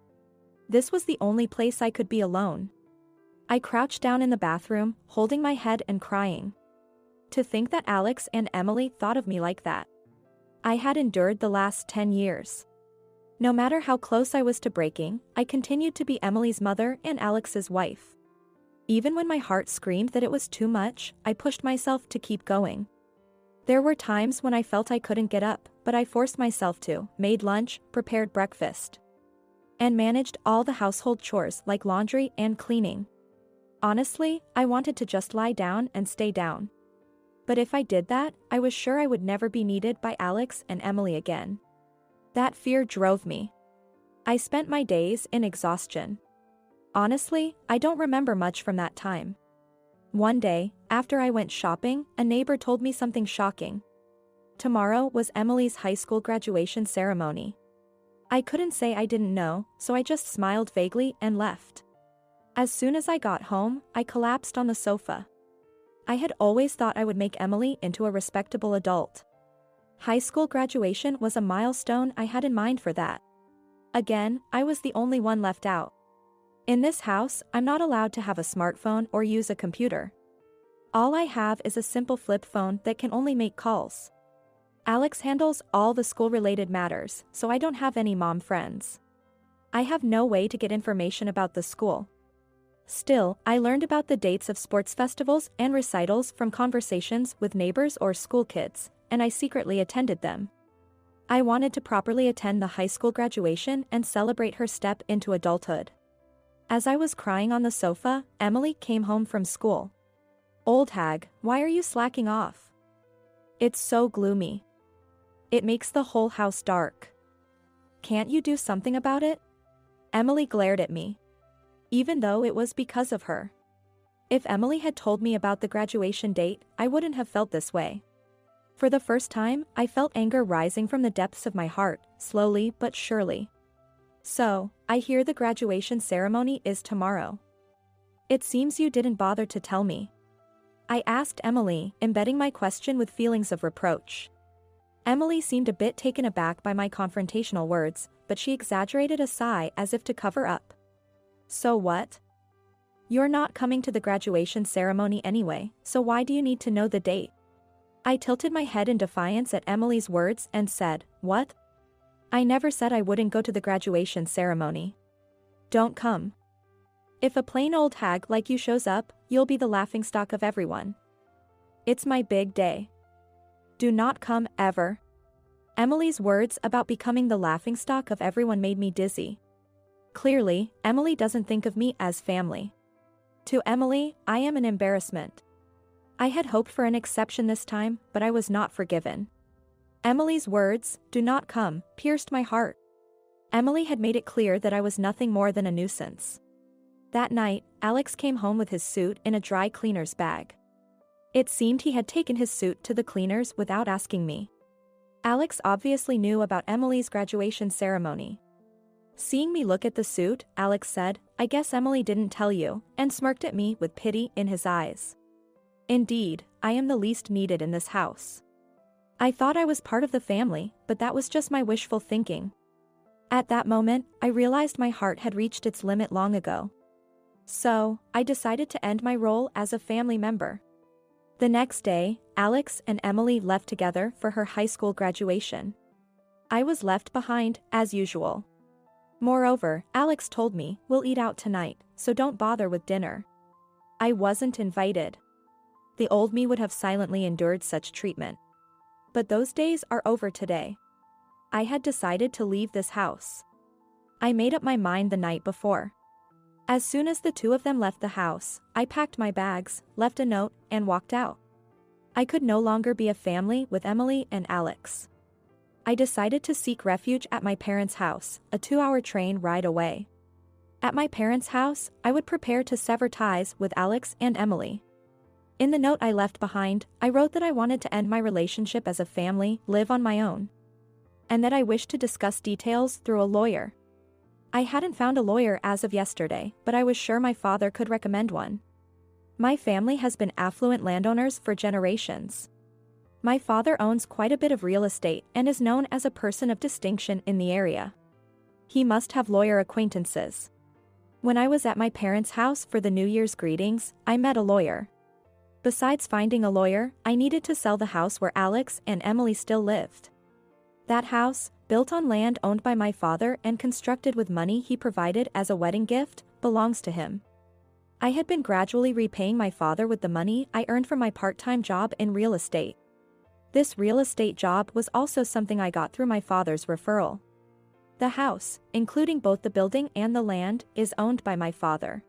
This was the only place I could be alone. I crouched down in the bathroom, holding my head and crying. To think that Alex and Emily thought of me like that. I had endured the last 10 years. No matter how close I was to breaking, I continued to be Emily's mother and Alex's wife. Even when my heart screamed that it was too much, I pushed myself to keep going. There were times when I felt I couldn't get up, but I forced myself to, made lunch, prepared breakfast, and managed all the household chores like laundry and cleaning. Honestly, I wanted to just lie down and stay down. But if I did that, I was sure I would never be needed by Alex and Emily again. That fear drove me. I spent my days in exhaustion. Honestly, I don't remember much from that time. One day, after I went shopping, a neighbor told me something shocking. Tomorrow was Emily's high school graduation ceremony. I couldn't say I didn't know, so I just smiled vaguely and left. As soon as I got home, I collapsed on the sofa. I had always thought I would make Emily into a respectable adult. High school graduation was a milestone I had in mind for that. Again, I was the only one left out. In this house, I'm not allowed to have a smartphone or use a computer. All I have is a simple flip phone that can only make calls. Alex handles all the school-related matters, so I don't have any mom friends. I have no way to get information about the school. Still, I learned about the dates of sports festivals and recitals from conversations with neighbors or school kids, and I secretly attended them. I wanted to properly attend the high school graduation and celebrate her step into adulthood. As I was crying on the sofa, Emily came home from school. "Old hag, why are you slacking off? It's so gloomy. It makes the whole house dark. Can't you do something about it?" Emily glared at me. Even though it was because of her. If Emily had told me about the graduation date, I wouldn't have felt this way. For the first time, I felt anger rising from the depths of my heart, slowly but surely. "So, I hear the graduation ceremony is tomorrow. It seems you didn't bother to tell me." I asked Emily, embedding my question with feelings of reproach. Emily seemed a bit taken aback by my confrontational words, but she exaggerated a sigh as if to cover up. "So what? You're not coming to the graduation ceremony anyway, so why do you need to know the date?" I tilted my head in defiance at Emily's words and said, "What? I never said I wouldn't go to the graduation ceremony. Don't come. If a plain old hag like you shows up, you'll be the laughingstock of everyone. It's my big day. Do not come ever." Emily's words about becoming the laughingstock of everyone made me dizzy. Clearly, Emily doesn't think of me as family. To Emily, I am an embarrassment. I had hoped for an exception this time, but I was not forgiven. Emily's words, "Do not come," pierced my heart. Emily had made it clear that I was nothing more than a nuisance. That night, Alex came home with his suit in a dry cleaner's bag. It seemed he had taken his suit to the cleaners without asking me. Alex obviously knew about Emily's graduation ceremony. Seeing me look at the suit, Alex said, "I guess Emily didn't tell you," and smirked at me with pity in his eyes. Indeed, I am the least needed in this house. I thought I was part of the family, but that was just my wishful thinking. At that moment, I realized my heart had reached its limit long ago. So, I decided to end my role as a family member. The next day, Alex and Emily left together for her high school graduation. I was left behind, as usual. Moreover, Alex told me, "We'll eat out tonight, so don't bother with dinner." I wasn't invited. The old me would have silently endured such treatment. But those days are over today. I had decided to leave this house. I made up my mind the night before. As soon as the two of them left the house, I packed my bags, left a note, and walked out. I could no longer be a family with Emily and Alex. I decided to seek refuge at my parents' house, a 2-hour train ride away. At my parents' house, I would prepare to sever ties with Alex and Emily. In the note I left behind, I wrote that I wanted to end my relationship as a family, live on my own. And that I wished to discuss details through a lawyer. I hadn't found a lawyer as of yesterday, but I was sure my father could recommend one. My family has been affluent landowners for generations. My father owns quite a bit of real estate and is known as a person of distinction in the area. He must have lawyer acquaintances. When I was at my parents' house for the New Year's greetings, I met a lawyer. Besides finding a lawyer, I needed to sell the house where Alex and Emily still lived. That house, built on land owned by my father and constructed with money he provided as a wedding gift, belongs to him. I had been gradually repaying my father with the money I earned from my part-time job in real estate. This real estate job was also something I got through my father's referral. The house, including both the building and the land, is owned by my father.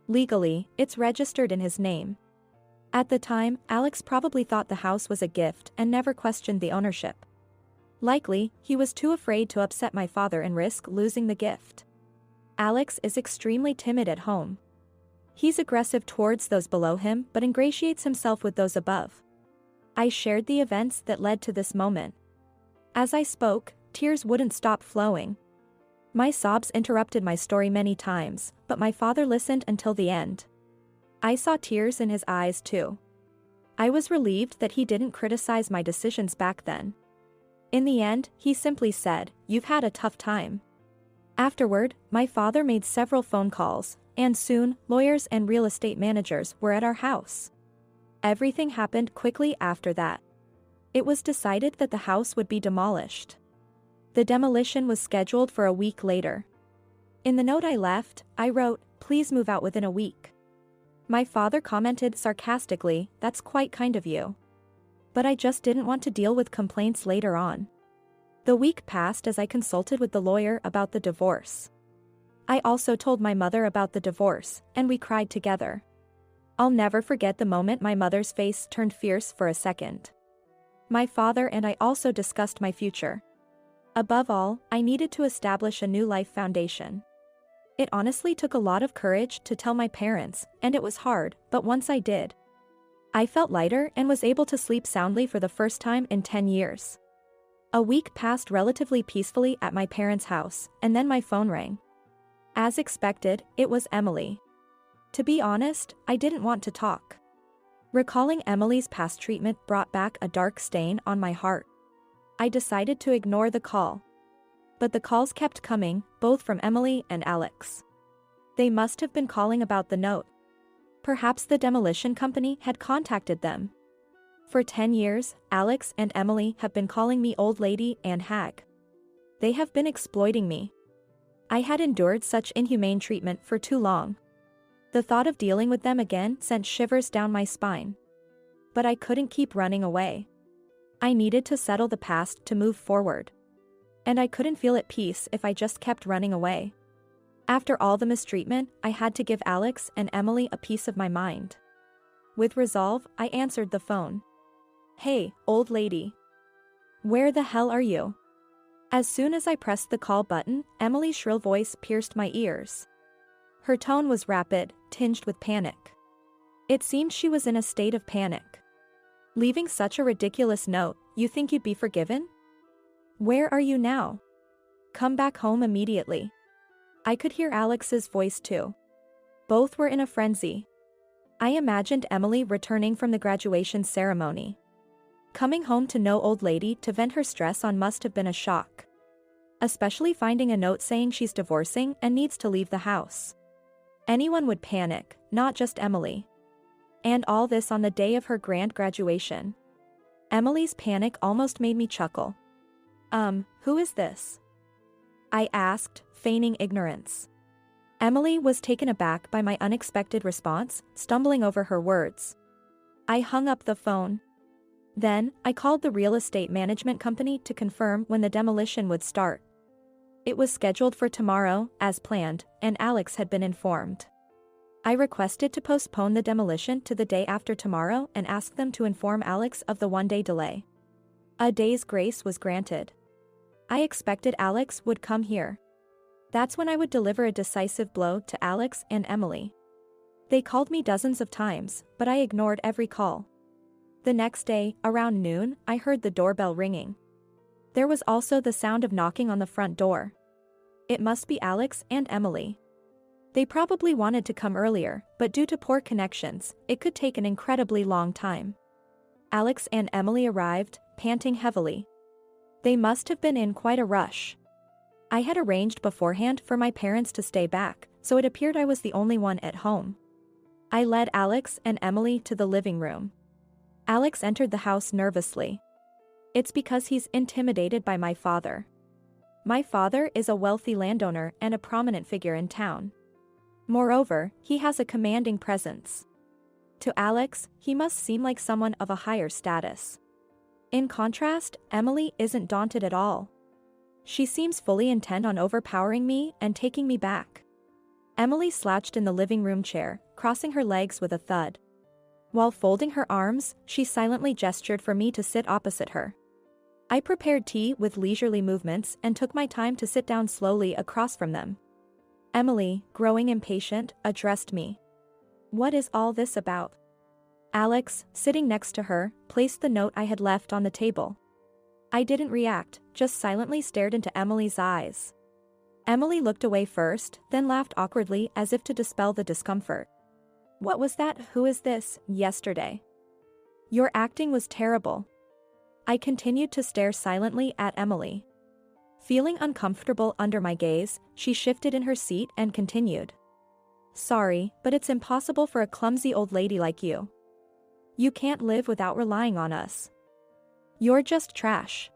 Legally, it's registered in his name. At the time, Alex probably thought the house was a gift and never questioned the ownership. Likely, he was too afraid to upset my father and risk losing the gift. Alex is extremely timid at home. He's aggressive towards those below him but ingratiates himself with those above. I shared the events that led to this moment. As I spoke, tears wouldn't stop flowing. My sobs interrupted my story many times, but my father listened until the end. I saw tears in his eyes too. I was relieved that he didn't criticize my decisions back then. In the end, he simply said, "You've had a tough time." Afterward, my father made several phone calls, and soon, lawyers and real estate managers were at our house. Everything happened quickly after that. It was decided that the house would be demolished. The demolition was scheduled for a week later. In the note I left, I wrote, "Please move out within a week." My father commented sarcastically, "That's quite kind of you." But I just didn't want to deal with complaints later on. The week passed as I consulted with the lawyer about the divorce. I also told my mother about the divorce, and we cried together. I'll never forget the moment my mother's face turned fierce for a second. My father and I also discussed my future. Above all, I needed to establish a new life foundation. It honestly took a lot of courage to tell my parents, and it was hard, but once I did, I felt lighter and was able to sleep soundly for the first time in 10 years. A week passed relatively peacefully at my parents' house, and then my phone rang. As expected, it was Emily. To be honest, I didn't want to talk. Recalling Emily's past treatment brought back a dark stain on my heart. I decided to ignore the call. But the calls kept coming, both from Emily and Alex. They must have been calling about the note. Perhaps the demolition company had contacted them. For 10 years, Alex and Emily have been calling me old lady and hag. They have been exploiting me. I had endured such inhumane treatment for too long. The thought of dealing with them again sent shivers down my spine. But I couldn't keep running away. I needed to settle the past to move forward. And I couldn't feel at peace if I just kept running away. After all the mistreatment, I had to give Alex and Emily a piece of my mind. With resolve, I answered the phone. "Hey, old lady. Where the hell are you?" As soon as I pressed the call button, Emily's shrill voice pierced my ears. Her tone was rapid, tinged with panic. It seemed she was in a state of panic. "Leaving such a ridiculous note, you think you'd be forgiven? Where are you now? Come back home immediately." I could hear Alex's voice too. Both were in a frenzy. I imagined Emily returning from the graduation ceremony. Coming home to no old lady to vent her stress on must have been a shock. Especially finding a note saying she's divorcing and needs to leave the house. Anyone would panic, not just Emily. And all this on the day of her grand graduation. Emily's panic almost made me chuckle. Who is this?" I asked, feigning ignorance. Emily was taken aback by my unexpected response, stumbling over her words. I hung up the phone. Then, I called the real estate management company to confirm when the demolition would start. It was scheduled for tomorrow, as planned, and Alex had been informed. I requested to postpone the demolition to the day after tomorrow and asked them to inform Alex of the one-day delay. A day's grace was granted. I expected Alex would come here. That's when I would deliver a decisive blow to Alex and Emily. They called me dozens of times, but I ignored every call. The next day, around noon, I heard the doorbell ringing. There was also the sound of knocking on the front door. It must be Alex and Emily. They probably wanted to come earlier, but due to poor connections, it could take an incredibly long time. Alex and Emily arrived, panting heavily. They must have been in quite a rush. I had arranged beforehand for my parents to stay back, so it appeared I was the only one at home. I led Alex and Emily to the living room. Alex entered the house nervously. It's because he's intimidated by my father. My father is a wealthy landowner and a prominent figure in town. Moreover, he has a commanding presence. To Alex, he must seem like someone of a higher status. In contrast, Emily isn't daunted at all. She seems fully intent on overpowering me and taking me back. Emily slouched in the living room chair, crossing her legs with a thud. While folding her arms, she silently gestured for me to sit opposite her. I prepared tea with leisurely movements and took my time to sit down slowly across from them. Emily, growing impatient, addressed me. "What is all this about?" Alex, sitting next to her, placed the note I had left on the table. I didn't react, just silently stared into Emily's eyes. Emily looked away first, then laughed awkwardly as if to dispel the discomfort. "What was that 'who is this' yesterday? Your acting was terrible." I continued to stare silently at Emily. Feeling uncomfortable under my gaze, she shifted in her seat and continued. "Sorry, but it's impossible for a clumsy old lady like you. You can't live without relying on us. You're just trash."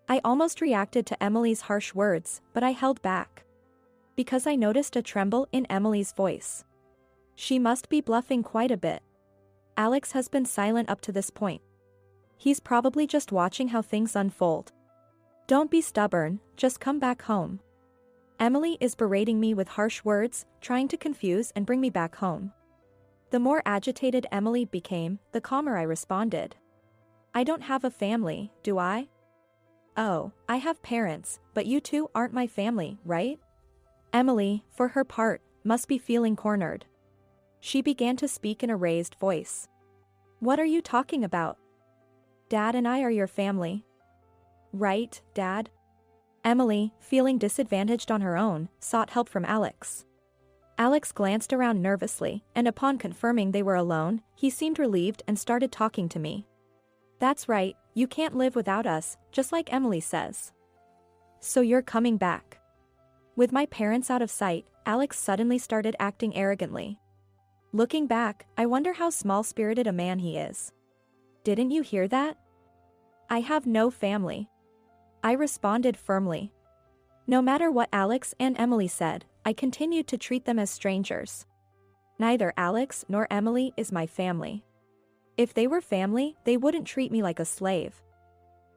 I almost reacted to Emily's harsh words, but I held back. Because I noticed a tremble in Emily's voice. She must be bluffing quite a bit. Alex has been silent up to this point. He's probably just watching how things unfold. "Don't be stubborn, just come back home." Emily is berating me with harsh words, trying to confuse and bring me back home. The more agitated Emily became, the calmer I responded. I don't have a family, do I? Oh, I have parents, but you two aren't my family, right? Emily, for her part, must be feeling cornered. She began to speak in a raised voice. What are you talking about? Dad and I are your family. Right, Dad? Emily, feeling disadvantaged on her own, sought help from Alex. Alex glanced around nervously, and upon confirming they were alone, he seemed relieved and started talking to me. That's right, you can't live without us, just like Emily says. So you're coming back. With my parents out of sight, Alex suddenly started acting arrogantly. Looking back, I wonder how small-spirited a man he is. Didn't you hear that? I have no family. I responded firmly. No matter what Alex and Emily said, I continued to treat them as strangers. Neither Alex nor Emily is my family. If they were family, they wouldn't treat me like a slave.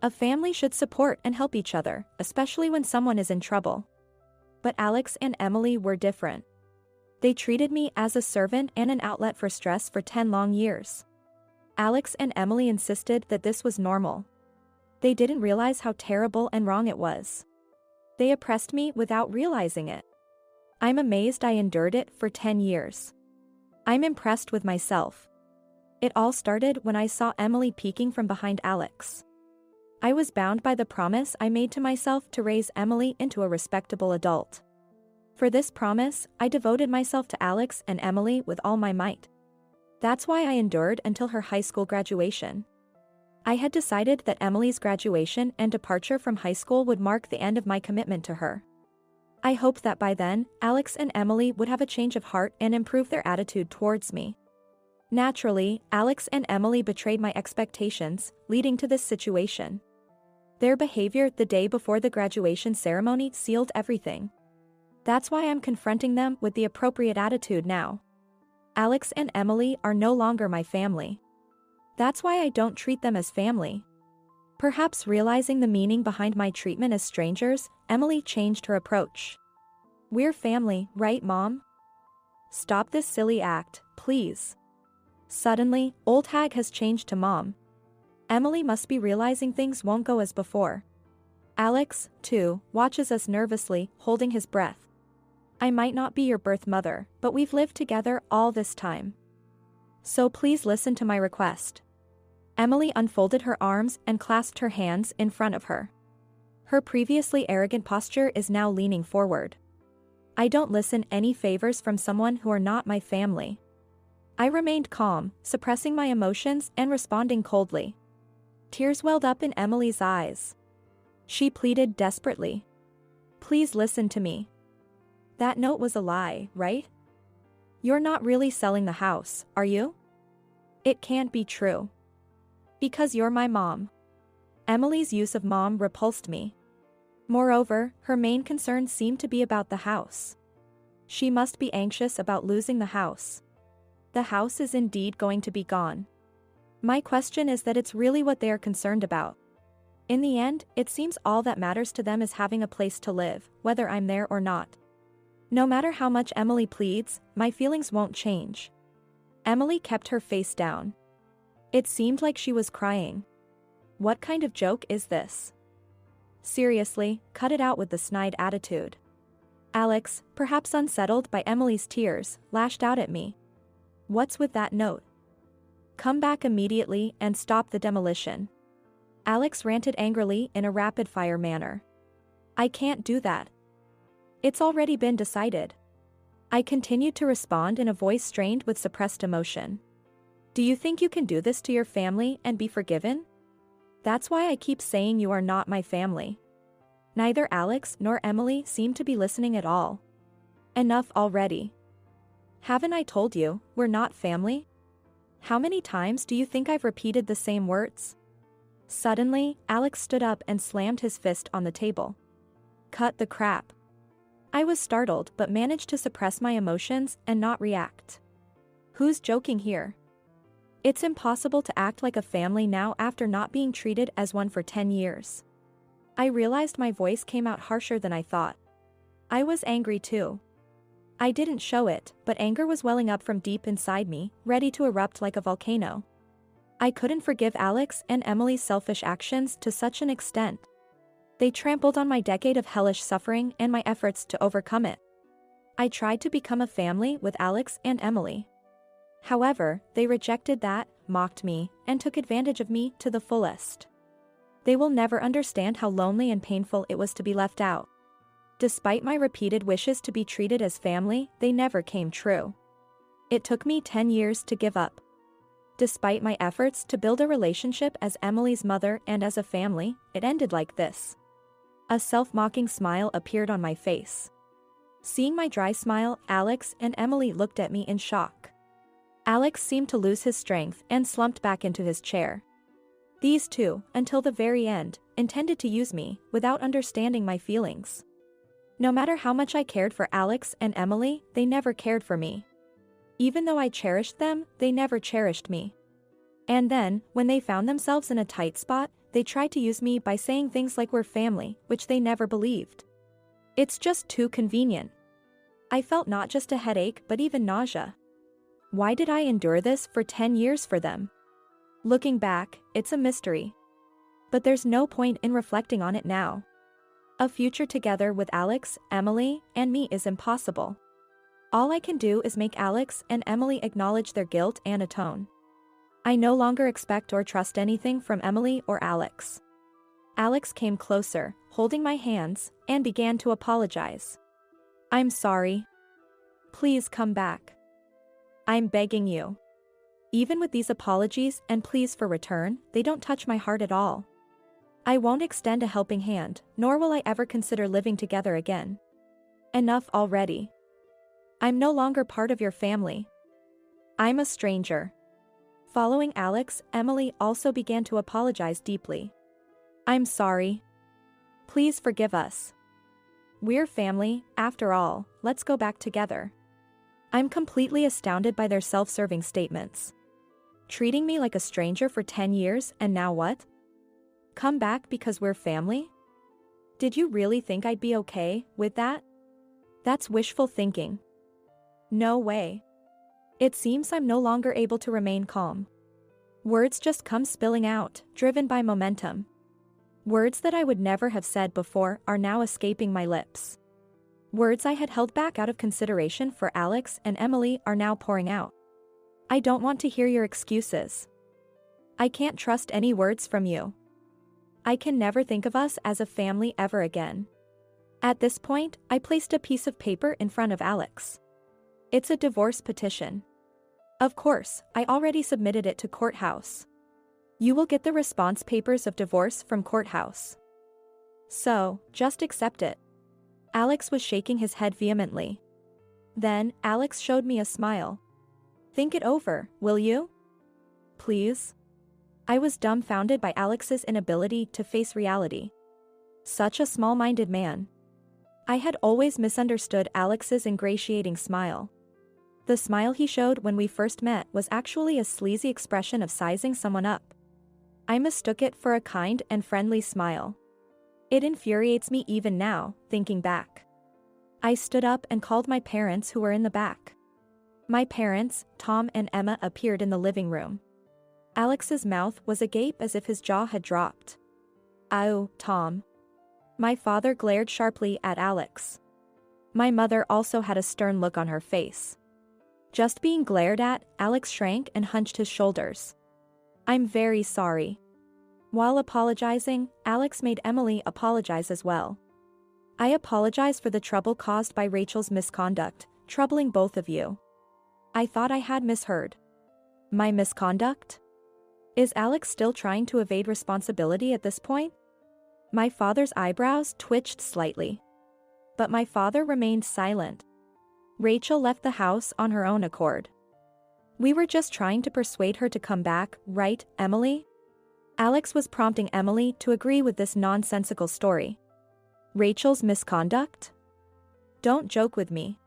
A family should support and help each other, especially when someone is in trouble. But Alex and Emily were different. They treated me as a servant and an outlet for stress for 10 long years. Alex and Emily insisted that this was normal. They didn't realize how terrible and wrong it was. They oppressed me without realizing it. I'm amazed I endured it for 10 years. I'm impressed with myself. It all started when I saw Emily peeking from behind Alex. I was bound by the promise I made to myself to raise Emily into a respectable adult. For this promise, I devoted myself to Alex and Emily with all my might. That's why I endured until her high school graduation. I had decided that Emily's graduation and departure from high school would mark the end of my commitment to her. I hoped that by then, Alex and Emily would have a change of heart and improve their attitude towards me. Naturally, Alex and Emily betrayed my expectations, leading to this situation. Their behavior the day before the graduation ceremony sealed everything. That's why I'm confronting them with the appropriate attitude now. Alex and Emily are no longer my family. That's why I don't treat them as family. Perhaps realizing the meaning behind my treatment as strangers, Emily changed her approach. We're family, right, Mom? Stop this silly act, please. Suddenly, old hag has changed to Mom. Emily must be realizing things won't go as before. Alex, too, watches us nervously, holding his breath. I might not be your birth mother, but we've lived together all this time. So please listen to my request. Emily unfolded her arms and clasped her hands in front of her. Her previously arrogant posture is now leaning forward. I don't listen any favors from someone who are not my family. I remained calm, suppressing my emotions and responding coldly. Tears welled up in Emily's eyes. She pleaded desperately. Please listen to me. That note was a lie, right? You're not really selling the house, are you? It can't be true. Because you're my mom. Emily's use of mom repulsed me. Moreover, her main concern seemed to be about the house. She must be anxious about losing the house. The house is indeed going to be gone. My question is that it's really what they are concerned about. In the end, it seems all that matters to them is having a place to live, whether I'm there or not. No matter how much Emily pleads, my feelings won't change. Emily kept her face down. It seemed like she was crying. What kind of joke is this? Seriously, cut it out with the snide attitude. Alex, perhaps unsettled by Emily's tears, lashed out at me. What's with that note? Come back immediately and stop the demolition. Alex ranted angrily in a rapid-fire manner. I can't do that. It's already been decided. I continued to respond in a voice strained with suppressed emotion. Do you think you can do this to your family and be forgiven? That's why I keep saying you are not my family. Neither Alex nor Emily seem to be listening at all. Enough already. Haven't I told you, we're not family? How many times do you think I've repeated the same words? Suddenly, Alex stood up and slammed his fist on the table. Cut the crap. I was startled but managed to suppress my emotions and not react. Who's joking here? It's impossible to act like a family now after not being treated as one for 10 years. I realized my voice came out harsher than I thought. I was angry too. I didn't show it, but anger was welling up from deep inside me, ready to erupt like a volcano. I couldn't forgive Alex and Emily's selfish actions to such an extent. They trampled on my decade of hellish suffering and my efforts to overcome it. I tried to become a family with Alex and Emily. However, they rejected that, mocked me, and took advantage of me to the fullest. They will never understand how lonely and painful it was to be left out. Despite my repeated wishes to be treated as family, they never came true. It took me 10 years to give up. Despite my efforts to build a relationship as Emily's mother and as a family, it ended like this. A self-mocking smile appeared on my face. Seeing my dry smile, Alex and Emily looked at me in shock. Alex seemed to lose his strength and slumped back into his chair. These two, until the very end, intended to use me, without understanding my feelings. No matter how much I cared for Alex and Emily, they never cared for me. Even though I cherished them, they never cherished me. And then, when they found themselves in a tight spot, they tried to use me by saying things like we're family, which they never believed. It's just too convenient. I felt not just a headache but even nausea. Why did I endure this for 10 years for them? Looking back, it's a mystery. But there's no point in reflecting on it now. A future together with Alex, Emily, and me is impossible. All I can do is make Alex and Emily acknowledge their guilt and atone. I no longer expect or trust anything from Emily or Alex. Alex came closer, holding my hands, and began to apologize. I'm sorry. Please come back. I'm begging you. Even with these apologies and pleas for return, they don't touch my heart at all. I won't extend a helping hand, nor will I ever consider living together again. Enough already. I'm no longer part of your family. I'm a stranger. Following Alex, Emily also began to apologize deeply. I'm sorry. Please forgive us. We're family, after all, let's go back together. I'm completely astounded by their self-serving statements. Treating me like a stranger for 10 years and now what? Come back because we're family? Did you really think I'd be okay with that? That's wishful thinking. No way. It seems I'm no longer able to remain calm. Words just come spilling out, driven by momentum. Words that I would never have said before are now escaping my lips. Words I had held back out of consideration for Alex and Emily are now pouring out. I don't want to hear your excuses. I can't trust any words from you. I can never think of us as a family ever again. At this point, I placed a piece of paper in front of Alex. It's a divorce petition. Of course, I already submitted it to courthouse. You will get the response papers of divorce from courthouse. So, just accept it. Alex was shaking his head vehemently. Then, Alex showed me a smile. Think it over, will you? Please? I was dumbfounded by Alex's inability to face reality. Such a small-minded man. I had always misunderstood Alex's ingratiating smile. The smile he showed when we first met was actually a sleazy expression of sizing someone up. I mistook it for a kind and friendly smile. It infuriates me even now, thinking back. I stood up and called my parents who were in the back. My parents, Tom and Emma, appeared in the living room. Alex's mouth was agape as if his jaw had dropped. "Oh, Tom." My father glared sharply at Alex. My mother also had a stern look on her face. Just being glared at, Alex shrank and hunched his shoulders. I'm very sorry. While apologizing, Alex made Emily apologize as well. I apologize for the trouble caused by Rachel's misconduct, troubling both of you. I thought I had misheard. My misconduct? Is Alex still trying to evade responsibility at this point? My father's eyebrows twitched slightly. But my father remained silent. Rachel left the house on her own accord. We were just trying to persuade her to come back, right, Emily? Alex was prompting Emily to agree with this nonsensical story. Rachel's misconduct? Don't joke with me.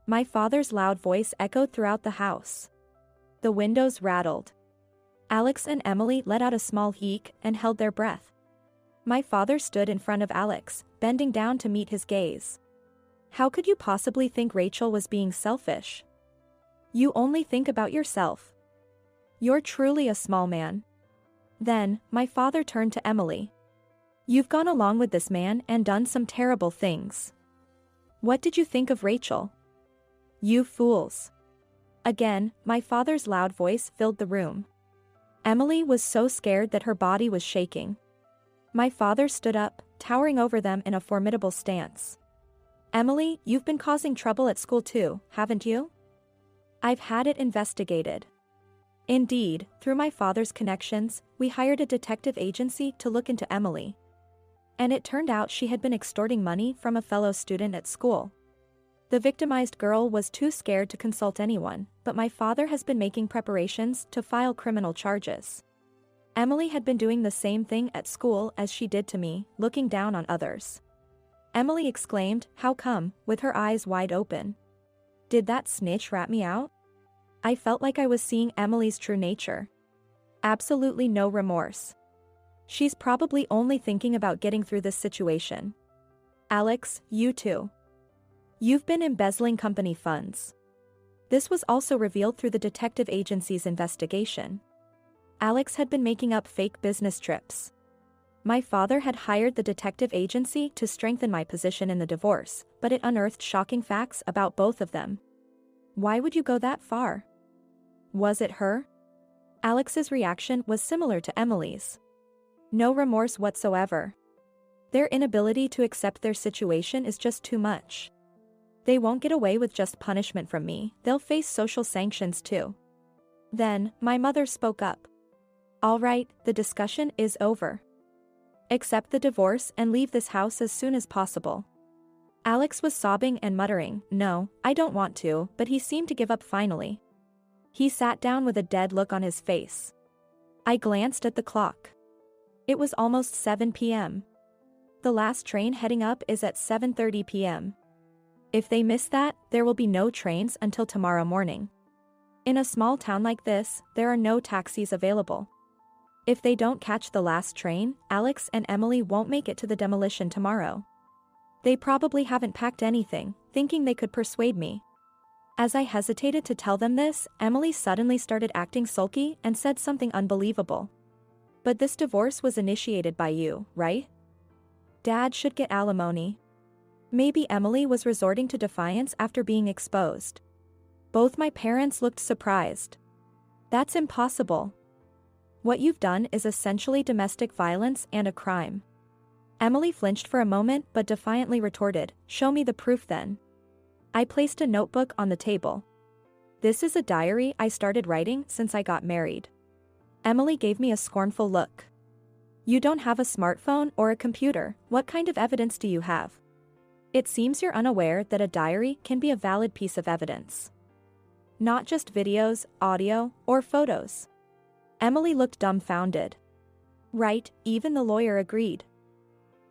My father's loud voice echoed throughout the house. The windows rattled. Alex and Emily let out a small eek and held their breath. My father stood in front of Alex, bending down to meet his gaze. How could you possibly think Rachel was being selfish? You only think about yourself. You're truly a small man. Then, my father turned to Emily. You've gone along with this man and done some terrible things. What did you think of Rachel? You fools. Again, my father's loud voice filled the room. Emily was so scared that her body was shaking. My father stood up, towering over them in a formidable stance. Emily, you've been causing trouble at school too, haven't you? I've had it investigated. Indeed, through my father's connections, we hired a detective agency to look into Emily. And it turned out she had been extorting money from a fellow student at school. The victimized girl was too scared to consult anyone, but my father has been making preparations to file criminal charges. Emily had been doing the same thing at school as she did to me, looking down on others. Emily exclaimed, "How come?" with her eyes wide open. Did that snitch rat me out? I felt like I was seeing Emily's true nature. Absolutely no remorse. She's probably only thinking about getting through this situation. Alex, you too. You've been embezzling company funds. This was also revealed through the detective agency's investigation. Alex had been making up fake business trips. My father had hired the detective agency to strengthen my position in the divorce, but it unearthed shocking facts about both of them. Why would you go that far? Was it her? Alex's reaction was similar to Emily's. No remorse whatsoever. Their inability to accept their situation is just too much. They won't get away with just punishment from me, they'll face social sanctions too. Then, my mother spoke up. All right, the discussion is over. Accept the divorce and leave this house as soon as possible. Alex was sobbing and muttering, "No, I don't want to," but he seemed to give up finally. He sat down with a dead look on his face. I glanced at the clock. It was almost 7 p.m. The last train heading up is at 7:30 p.m. If they miss that, there will be no trains until tomorrow morning. In a small town like this, there are no taxis available. If they don't catch the last train, Alex and Emily won't make it to the demolition tomorrow. They probably haven't packed anything, thinking they could persuade me. As I hesitated to tell them this, Emily suddenly started acting sulky and said something unbelievable. But this divorce was initiated by you, right? Dad should get alimony. Maybe Emily was resorting to defiance after being exposed. Both my parents looked surprised. That's impossible. What you've done is essentially domestic violence and a crime. Emily flinched for a moment but defiantly retorted, "Show me the proof then." I placed a notebook on the table. This is a diary I started writing since I got married. Emily gave me a scornful look. You don't have a smartphone or a computer, what kind of evidence do you have? It seems you're unaware that a diary can be a valid piece of evidence. Not just videos, audio, or photos. Emily looked dumbfounded. Right, even the lawyer agreed.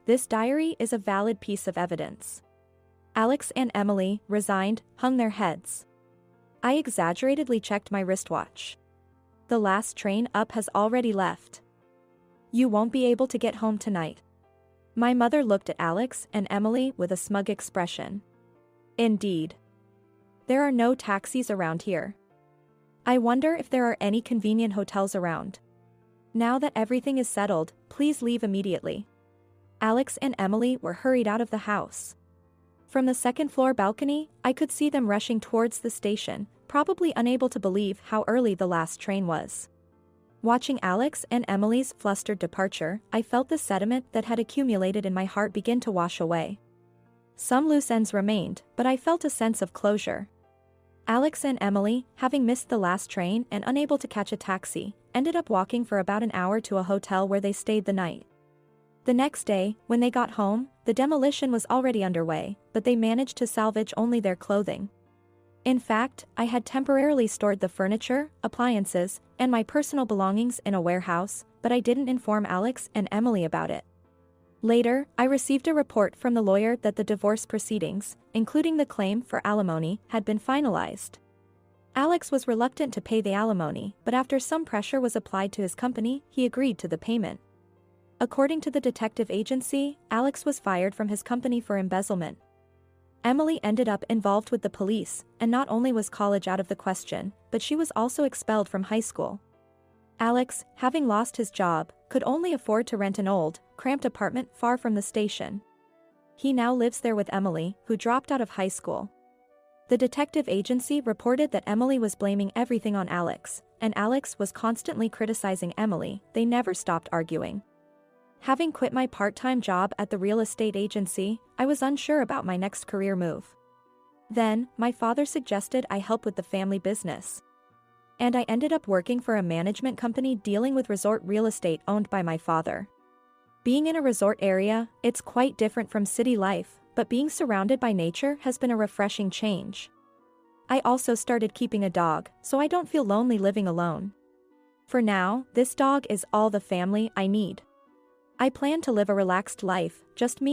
This diary is a valid piece of evidence. Alex and Emily, resigned, hung their heads. I exaggeratedly checked my wristwatch. The last train up has already left. You won't be able to get home tonight. My mother looked at Alex and Emily with a smug expression. Indeed. There are no taxis around here. I wonder if there are any convenient hotels around. Now that everything is settled, please leave immediately. Alex and Emily were hurried out of the house. From the second-floor balcony, I could see them rushing towards the station, probably unable to believe how early the last train was. Watching Alex and Emily's flustered departure, I felt the sediment that had accumulated in my heart begin to wash away. Some loose ends remained, but I felt a sense of closure. Alex and Emily, having missed the last train and unable to catch a taxi, ended up walking for about an hour to a hotel where they stayed the night. The next day, when they got home, the demolition was already underway, but they managed to salvage only their clothing. In fact, I had temporarily stored the furniture, appliances, and my personal belongings in a warehouse, but I didn't inform Alex and Emily about it. Later, I received a report from the lawyer that the divorce proceedings, including the claim for alimony, had been finalized. Alex was reluctant to pay the alimony, but after some pressure was applied to his company, he agreed to the payment. According to the detective agency, Alex was fired from his company for embezzlement. Emily ended up involved with the police, and not only was college out of the question, but she was also expelled from high school. Alex, having lost his job, could only afford to rent an old, cramped apartment far from the station. He now lives there with Emily, who dropped out of high school. The detective agency reported that Emily was blaming everything on Alex, and Alex was constantly criticizing Emily. They never stopped arguing. Having quit my part-time job at the real estate agency, I was unsure about my next career move. Then, my father suggested I help with the family business. And I ended up working for a management company dealing with resort real estate owned by my father. Being in a resort area, it's quite different from city life, but being surrounded by nature has been a refreshing change. I also started keeping a dog, so I don't feel lonely living alone. For now, this dog is all the family I need. I plan to live a relaxed life, just me